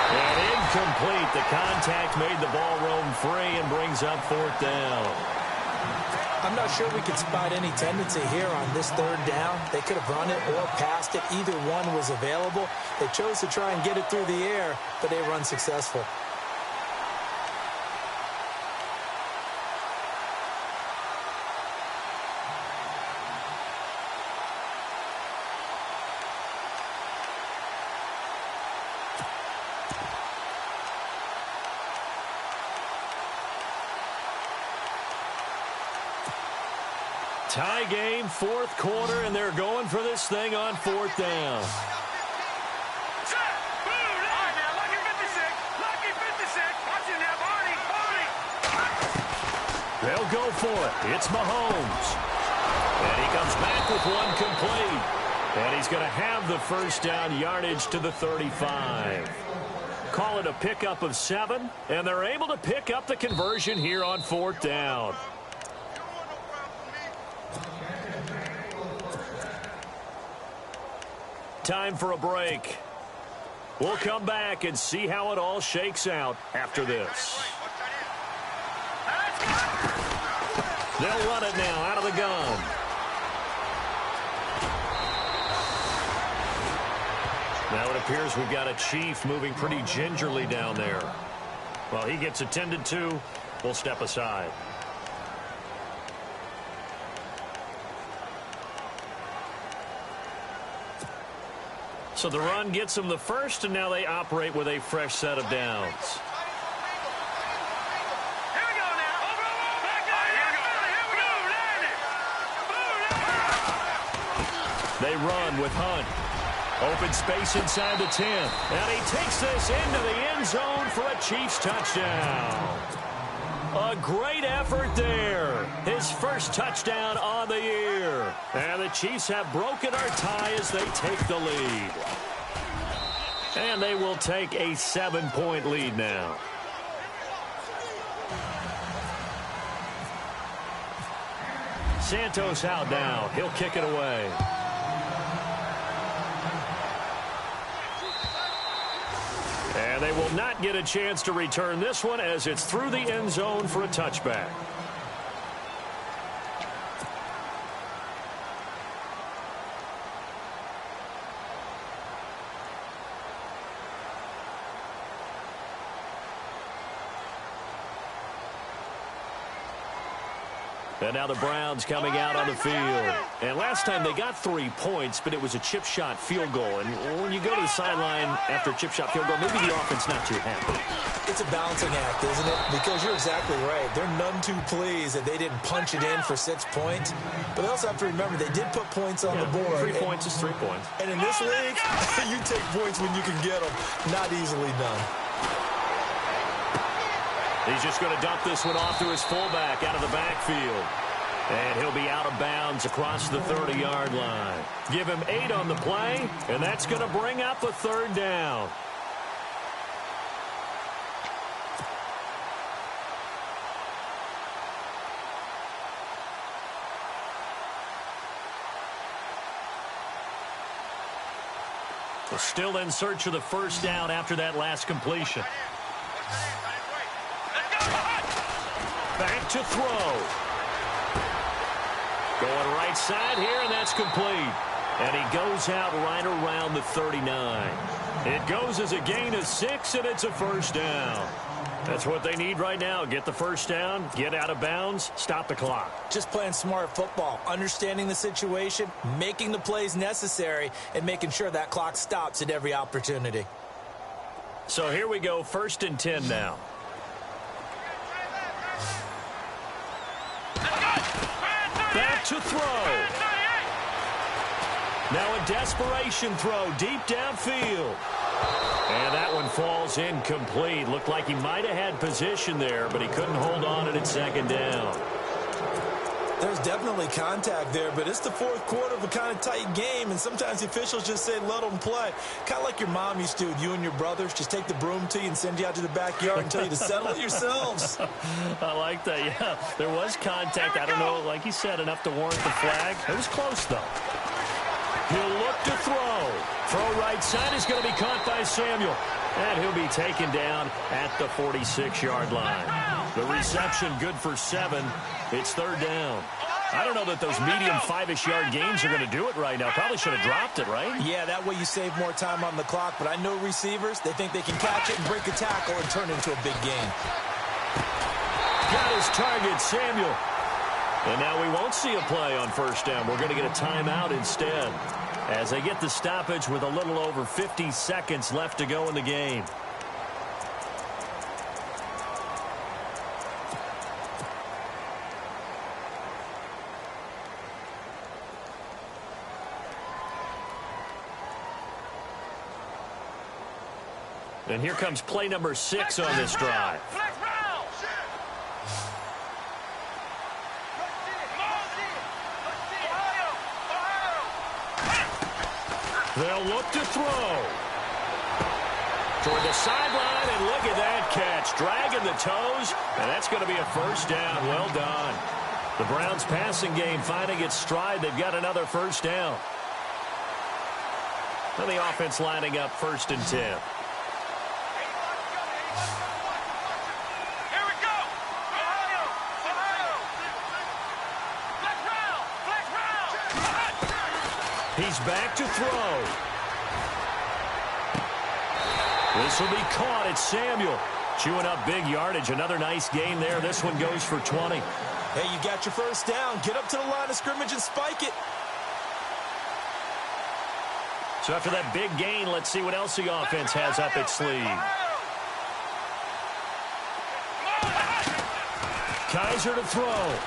And incomplete. The contact made the ball roam free and brings up 4th down. I'm not sure we could spot any tendency here on this 3rd down. They could have run it or passed it. Either one was available. They chose to try and get it through the air, but they were unsuccessful. Tie game, fourth quarter, and they're going for this thing on fourth down. They'll go for it. It's Mahomes. And he comes back with one complete. And he's going to have the first down yardage to the 35. Call it a pickup of 7, and they're able to pick up the conversion here on fourth down. Time for a break. We'll come back and see how it all shakes out after this. They'll run it now out of the gun. Now it appears we've got a Chief moving pretty gingerly down there. While he gets attended to, we'll step aside. So the run gets them the first, and now they operate with a fresh set of downs. They run with Hunt. Open space inside the 10. And he takes this into the end zone for a Chiefs touchdown. A great effort there. His first touchdown on the year. And the Chiefs have broken our tie as they take the lead. And they will take a 7-point lead now. Santos out now. He'll kick it away. And they will not get a chance to return this one as it's through the end zone for a touchback. And now the Browns coming out on the field. And last time they got 3 points, but it was a chip shot field goal. And when you go to the sideline after a chip shot field goal, maybe the offense not too happy. It's a balancing act, isn't it? Because you're exactly right. They're none too pleased that they didn't punch it in for 6 points. But they also have to remember they did put points on the board. 3 points is 3 points. And in this league, you take points when you can get them. Not easily done. He's just going to dump this one off to his fullback out of the backfield. And he'll be out of bounds across the 30-yard line. Give him 8 on the play, and that's going to bring up a third down. We're still in search of the first down after that last completion. Back to throw. Going right side here, and that's complete. And he goes out right around the 39. It goes as a gain of 6, and it's a first down. That's what they need right now. Get the first down, get out of bounds, stop the clock. Just playing smart football, understanding the situation, making the plays necessary, and making sure that clock stops at every opportunity. So here we go, 1st and 10 now. Back to throw. Now a desperation throw deep downfield. And that one falls incomplete. Looked like he might have had position there, but he couldn't hold on at second down. There's definitely contact there, but it's the fourth quarter of a kind of tight game, and sometimes the officials just say, let them play. Kind of like your mom used to with you and your brothers. Just take the broom to you and send you out to the backyard and tell you to settle it yourselves. I like that, yeah. There was contact. I don't know, like you said, enough to warrant the flag. It was close, though. He'll look to throw. Throw right side is going to be caught by Samuel. And he'll be taken down at the 46-yard line. The reception good for 7. It's third down. I don't know that those medium 5-ish yard gains are going to do it right now. Probably should have dropped it, right? Yeah, that way you save more time on the clock. But I know receivers, they think they can catch it and break a tackle and turn it into a big gain. Got his target, Samuel. And now we won't see a play on first down. We're going to get a timeout instead as they get the stoppage with a little over 50 seconds left to go in the game. And here comes play number 6 on this drive. They'll look to throw. Toward the sideline, and look at that catch. Dragging the toes, and that's going to be a first down. Well done. The Browns' passing game finding its stride. They've got another first down. And the offense lining up 1st and 10. Here we go. Ohio. Flex round. He's back to throw. This will be caught. It's Samuel. Chewing up big yardage. Another nice gain there. This one goes for 20. Hey, you got your first down. Get up to the line of scrimmage and spike it. So after that big gain, let's see what else the offense has up its sleeve. Kaiser to throw.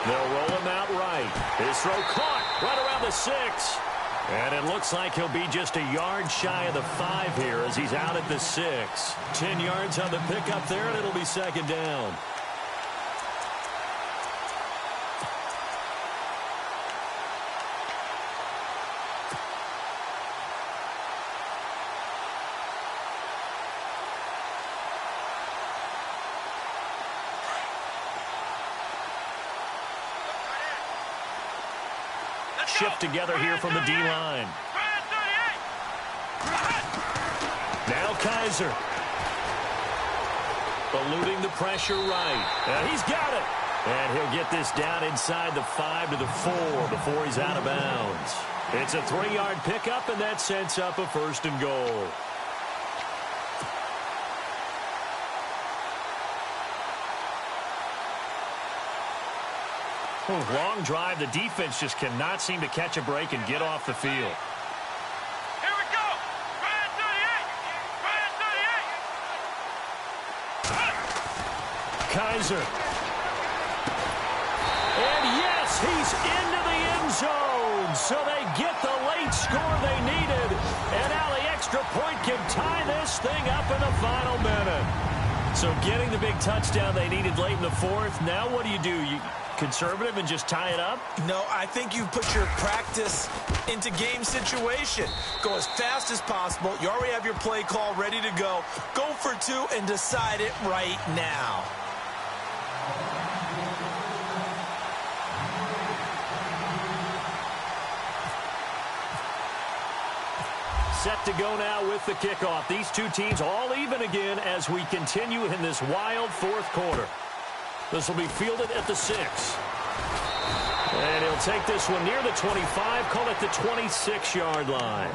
They'll roll him out right. His throw caught right around the 6. And it looks like he'll be just a yard shy of the 5 here as he's out at the 6. 10 yards on the pickup there, and it'll be 2nd down. Shift together here from the D-line. Now Kaiser. Eluding the pressure right. And he's got it. And he'll get this down inside the 5 to the 4 before he's out of bounds. It's a 3-yard pickup, and that sets up a 1st and goal. Long drive. The defense just cannot seem to catch a break and get off the field. Here we go. Brand 38. Kaiser. And yes, he's into the end zone. So they get the late score they needed. And now the extra point can tie this thing up in the final minute. So getting the big touchdown they needed late in the 4th. Now what do? You conservative and just tie it up? No, I think you put your practice into game situation. Go as fast as possible. You already have your play call ready to go. Go for 2 and decide it right now. Set to go now with the kickoff. These two teams all even again as we continue in this wild 4th quarter. This will be fielded at the 6. And he'll take this one near the 25, call it the 26-yard line.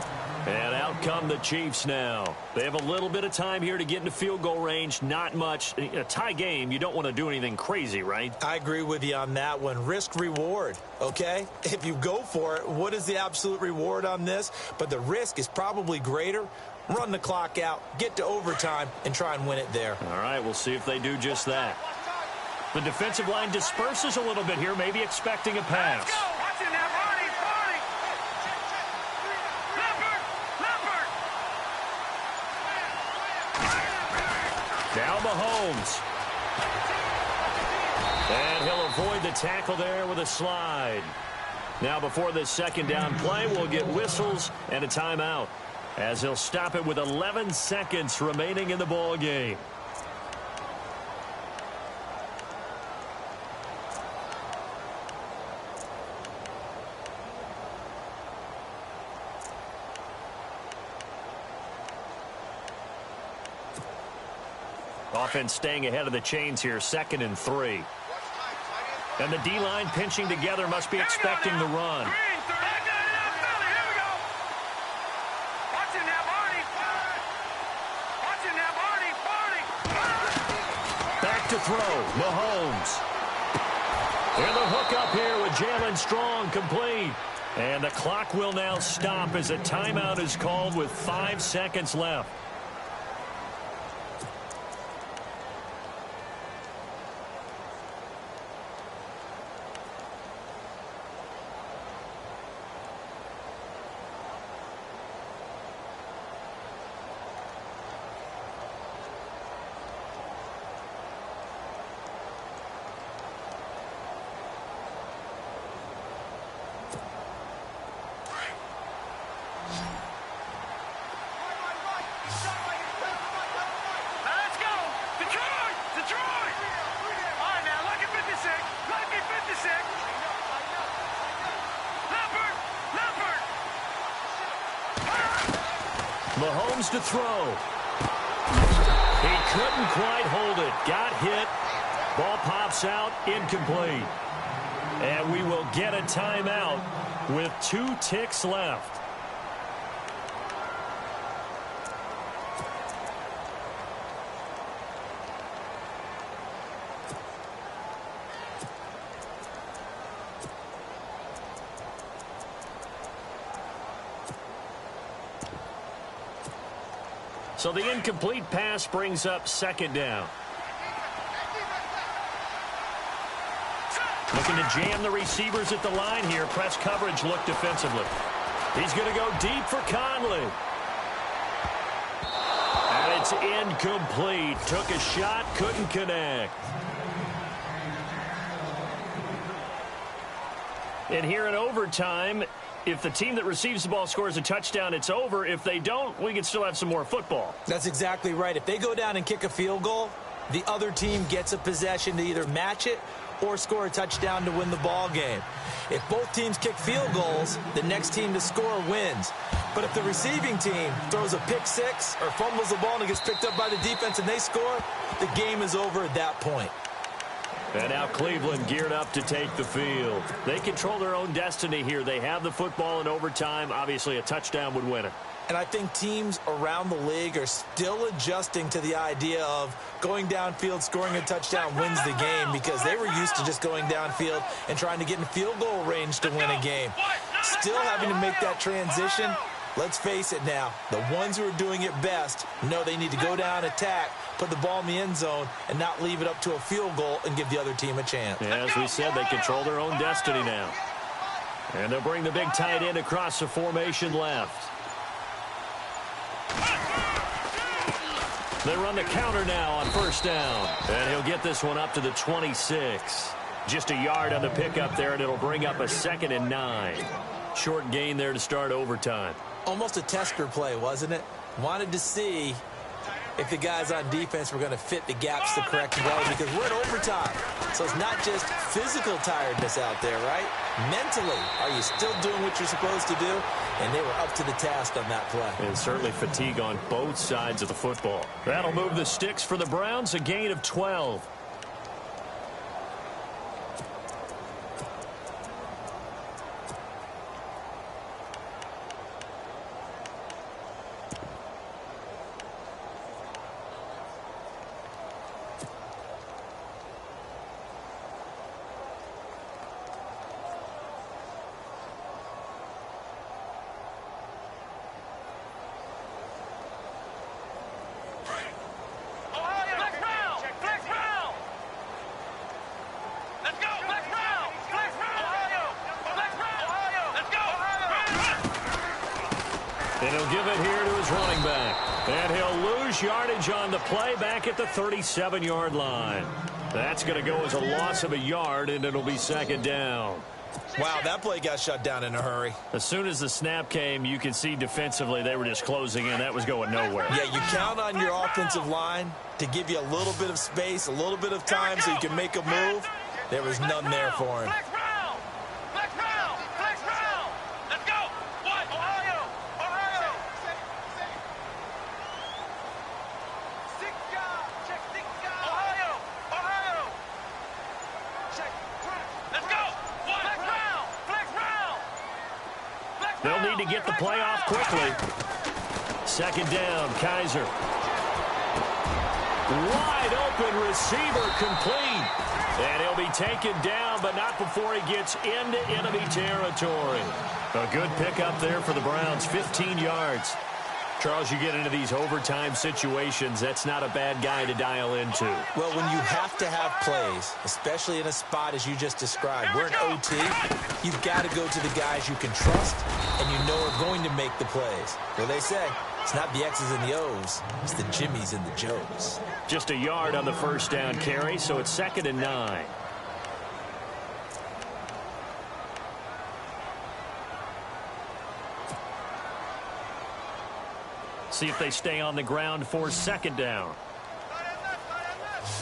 And out come the Chiefs now. They have a little bit of time here to get into field goal range. Not much. A tie game, you don't want to do anything crazy, right? I agree with you on that one. Risk reward, okay? If you go for it, what is the absolute reward on this? But the risk is probably greater. Run the clock out, get to overtime, and try and win it there. All right, we'll see if they do just that. The defensive line disperses a little bit here, maybe expecting a pass. Let's go. Watch it now, Barney. Leopard. Now Mahomes. And he'll avoid the tackle there with a slide. Now before this 2nd down play, we'll get whistles and a timeout, as he'll stop it with 11 seconds remaining in the ball game. Offense staying ahead of the chains here, 2nd and 3. And the D-line pinching together, must be expecting the run. Back to throw, Mahomes. And the hook up here with Jalen Strong, complete. And the clock will now stop as a timeout is called with 5 seconds left. Let's go! Detroit! Detroit! All right, now, lucky 56. Lucky 56. Leopard! Leopard! Mahomes to throw. He couldn't quite hold it. Got hit. Ball pops out. Incomplete. And we will get a timeout with 2 ticks left. So the incomplete pass brings up second down. Looking to jam the receivers at the line here. Press coverage look defensively. He's going to go deep for Conley. And it's incomplete. Took a shot, couldn't connect. And here in overtime, if the team that receives the ball scores a touchdown, it's over. If they don't, we can still have some more football. That's exactly right. If they go down and kick a field goal, the other team gets a possession to either match it or score a touchdown to win the ball game. If both teams kick field goals, the next team to score wins. But if the receiving team throws a pick six or fumbles the ball and it gets picked up by the defense and they score, the game is over at that point. And now Cleveland geared up to take the field. They control their own destiny here. They have the football in overtime. Obviously, a touchdown would win it. And I think teams around the league are still adjusting to the idea of going downfield, scoring a touchdown wins the game, because they were used to just going downfield and trying to get in field goal range to win a game. Still having to make that transition. Let's face it now, the ones who are doing it best know they need to go down, attack, put the ball in the end zone, and not leave it up to a field goal and give the other team a chance. Yeah, as we said, they control their own destiny now. And they'll bring the big tight end across the formation left. They run the counter now on first down. And he'll get this one up to the 26. Just a yard on the pickup there, and it'll bring up a 2nd and 9. Short gain there to start overtime. Almost a tester play, wasn't it? Wanted to see if the guys on defense were going to fit the gaps the correct way, because we're in overtime. So it's not just physical tiredness out there, right? Mentally, are you still doing what you're supposed to do? And they were up to the task on that play. And certainly fatigue on both sides of the football. That'll move the sticks for the Browns, a gain of 12. And he'll give it here to his running back. And he'll lose yardage on the play back at the 37-yard line. That's going to go as a loss of a yard, and it'll be 2nd down. Wow, that play got shut down in a hurry. As soon as the snap came, you could see defensively they were just closing in. That was going nowhere. Yeah, you count on your offensive line to give you a little bit of space, a little bit of time so you can make a move. There was none there for him. They'll need to get the play off quickly. 2nd down, Kaiser. Wide open receiver, complete. And he'll be taken down, but not before he gets into enemy territory. A good pickup there for the Browns, 15 yards. Charles, you get into these overtime situations, that's not a bad guy to dial into. Well, when you have to have plays, especially in a spot as you just described, we're in OT, you've got to go to the guys you can trust and you know are going to make the plays. Well, they say, it's not the X's and the O's, it's the Jimmies and the Joes. Just a yard on the first down carry, so it's 2nd and 9. See if they stay on the ground for second down.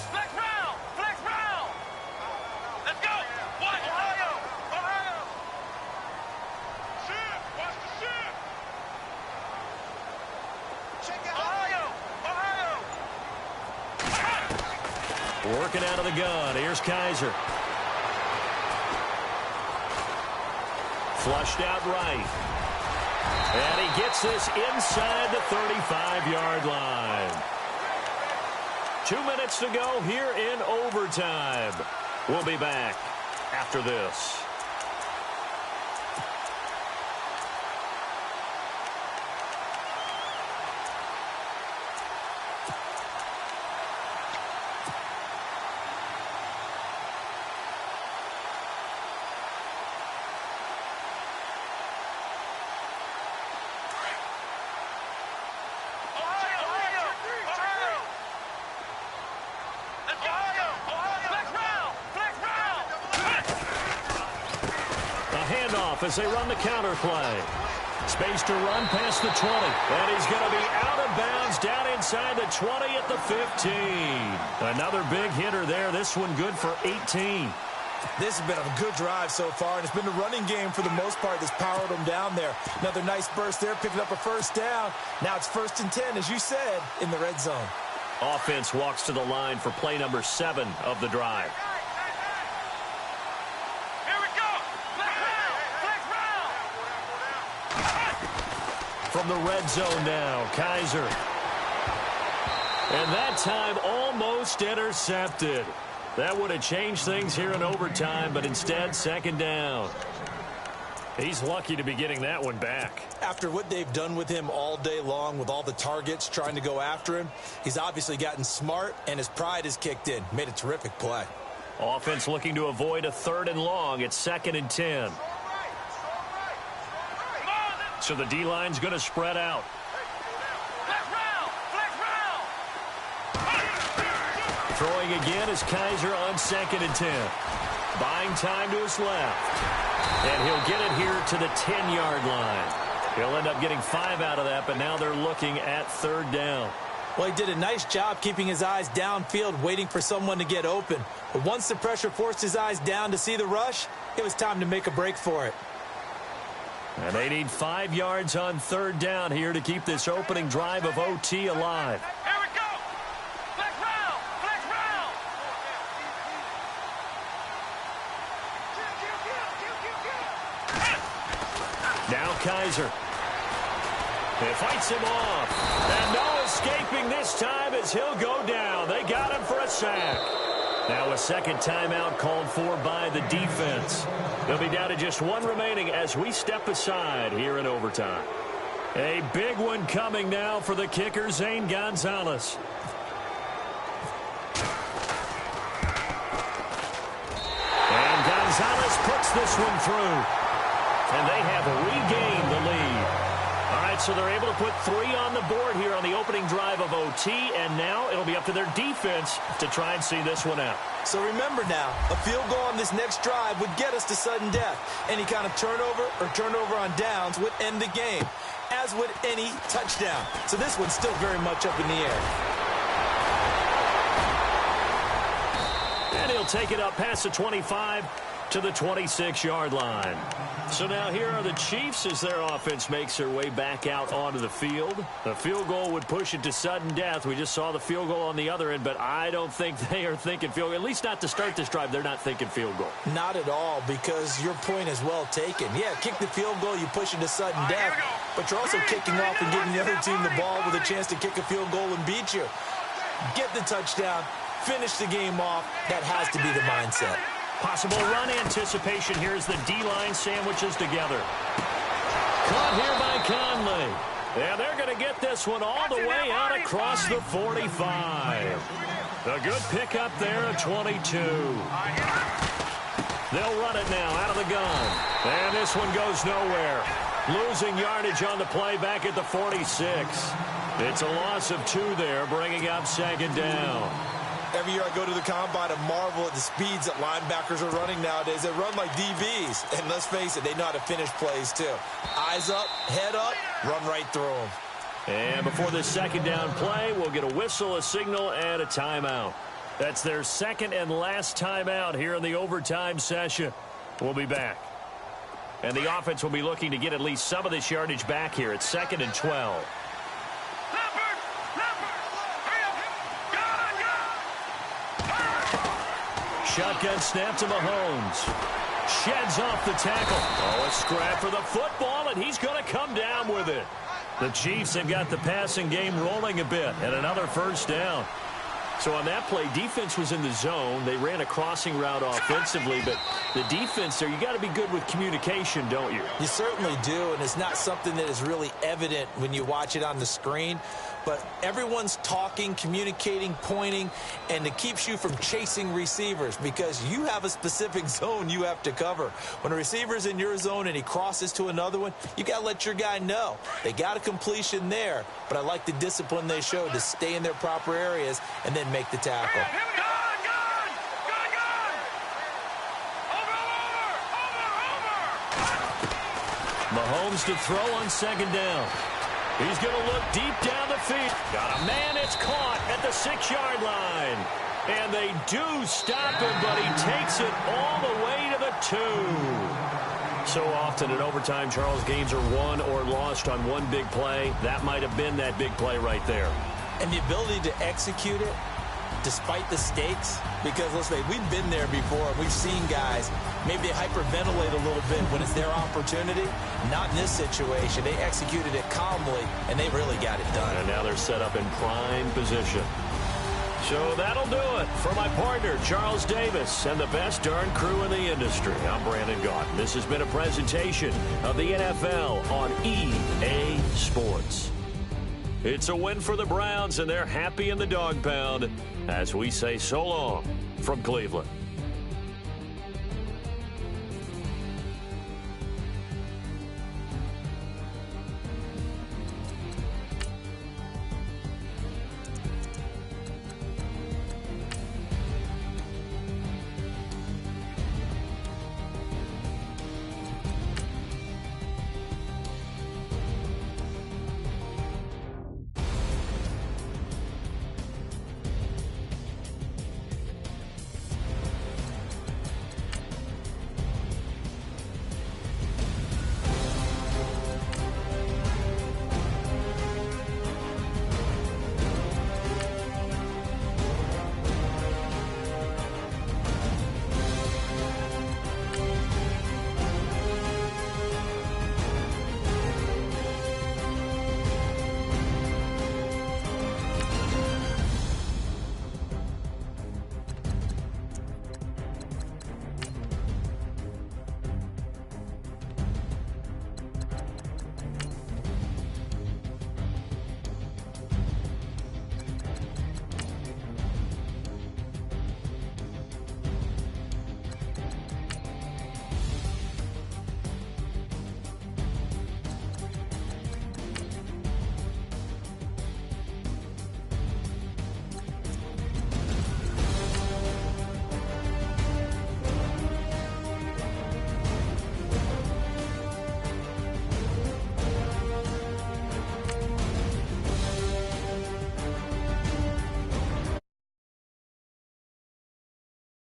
Flex round! Flex round! Let's go! Watch Ohio! Ohio! Shift! Watch the shift! Check out Ohio! Ohio! Working out of the gun. Here's Kaiser. Flushed out right. And he gets this inside the 35-yard line. 2 minutes to go here in overtime. We'll be back after this. As they run the counter play. Space to run past the 20. And he's going to be out of bounds down inside the 20 at the 15. Another big hitter there. This one good for 18. This has been a good drive so far, and it's been the running game for the most part that's powered them down there. Another nice burst there, picking up a first down. Now it's 1st and 10, as you said, in the red zone. Offense walks to the line for play number 7 of the drive. From the red zone now, Kaiser. And that time almost intercepted. That would have changed things here in overtime, but instead, second down. He's lucky to be getting that one back. After what they've done with him all day long, with all the targets trying to go after him, he's obviously gotten smart, and his pride has kicked in. Made a terrific play. Offense looking to avoid a 3rd and long. It's 2nd and 10. So the D-line's going to spread out. Throwing again is Kaiser on 2nd and 10. Buying time to his left. And he'll get it here to the 10-yard line. He'll end up getting 5 out of that, but now they're looking at 3rd down. Well, he did a nice job keeping his eyes downfield, waiting for someone to get open. But once the pressure forced his eyes down to see the rush, it was time to make a break for it. And they need 5 yards on 3rd down here to keep this opening drive of OT alive. Here we go! Flex round! Flex round! Now Kaiser. He fights him off. And no escaping this time as he'll go down. They got him for a sack. Now a second timeout called for by the defense. They'll be down to just 1 remaining as we step aside here in overtime. A big one coming now for the kicker, Zane Gonzalez. And Gonzalez puts this one through. And they have regained the lead. All right, so they're able to put 3 on the board here on the opening drive of OT, and now it'll be up to their defense to try and see this one out. So remember now, a field goal on this next drive would get us to sudden death. Any kind of turnover or turnover on downs would end the game, as would any touchdown. So this one's still very much up in the air. And he'll take it up past the 25 to the 26-yard line. So now here are the Chiefs as their offense makes their way back out onto the field. The field goal would push it to sudden death. We just saw the field goal on the other end, but I don't think they are thinking field goal. At least not to start this drive. They're not thinking field goal. Not at all, because your point is well taken. Yeah, kick the field goal, you push it to sudden death, but you're also kicking off and giving the other team the ball with a chance to kick a field goal and beat you. Get the touchdown, finish the game off. That has to be the mindset. Possible run anticipation here as the D-line sandwiches together. Caught here by Conley. And they're going to get this one all the way out across the 45. A good pickup there at 22. They'll run it now out of the gun. And this one goes nowhere. Losing yardage on the play back at the 46. It's a loss of 2 there, bringing up 2nd down. Every year I go to the combine and marvel at the speeds that linebackers are running nowadays. They run like DBs. And let's face it, they know how to finish plays too. Eyes up, head up, run right through them. And before this second down play, we'll get a whistle, a signal, and a timeout. That's their second and last timeout here in the overtime session. We'll be back. And the offense will be looking to get at least some of this yardage back here at 2nd and 12. Shotgun snap to Mahomes. Sheds off the tackle. Oh, a scrap for the football, and he's going to come down with it. The Chiefs have got the passing game rolling a bit, and another first down. So on that play, defense was in the zone. They ran a crossing route offensively, but the defense there, you got to be good with communication, don't you? You certainly do, and it's not something that is really evident when you watch it on the screen. But everyone's talking, communicating, pointing, and it keeps you from chasing receivers because you have a specific zone you have to cover. When a receiver's in your zone and he crosses to another one, you got to let your guy know. They got a completion there, but I like the discipline they showed to stay in their proper areas and then make the tackle. Mahomes to throw on second down. He's going to look deep down the field. Got a man, it's caught at the 6-yard line. And they do stop him, but he takes it all the way to the 2. So often in overtime, Charles, games are won or lost on one big play. That might have been that big play right there. And the ability to execute it despite the stakes, because let's say we've been there before. We've seen guys, maybe they hyperventilate a little bit when it's their opportunity. Not in this situation. They executed it calmly, and they really got it done. And now they're set up in prime position. So that'll do it for my partner, Charles Davis, and the best darn crew in the industry. I'm Brandon Gaudin. This has been a presentation of the NFL on EA Sports. It's a win for the Browns, and they're happy in the dog pound as we say so long from Cleveland.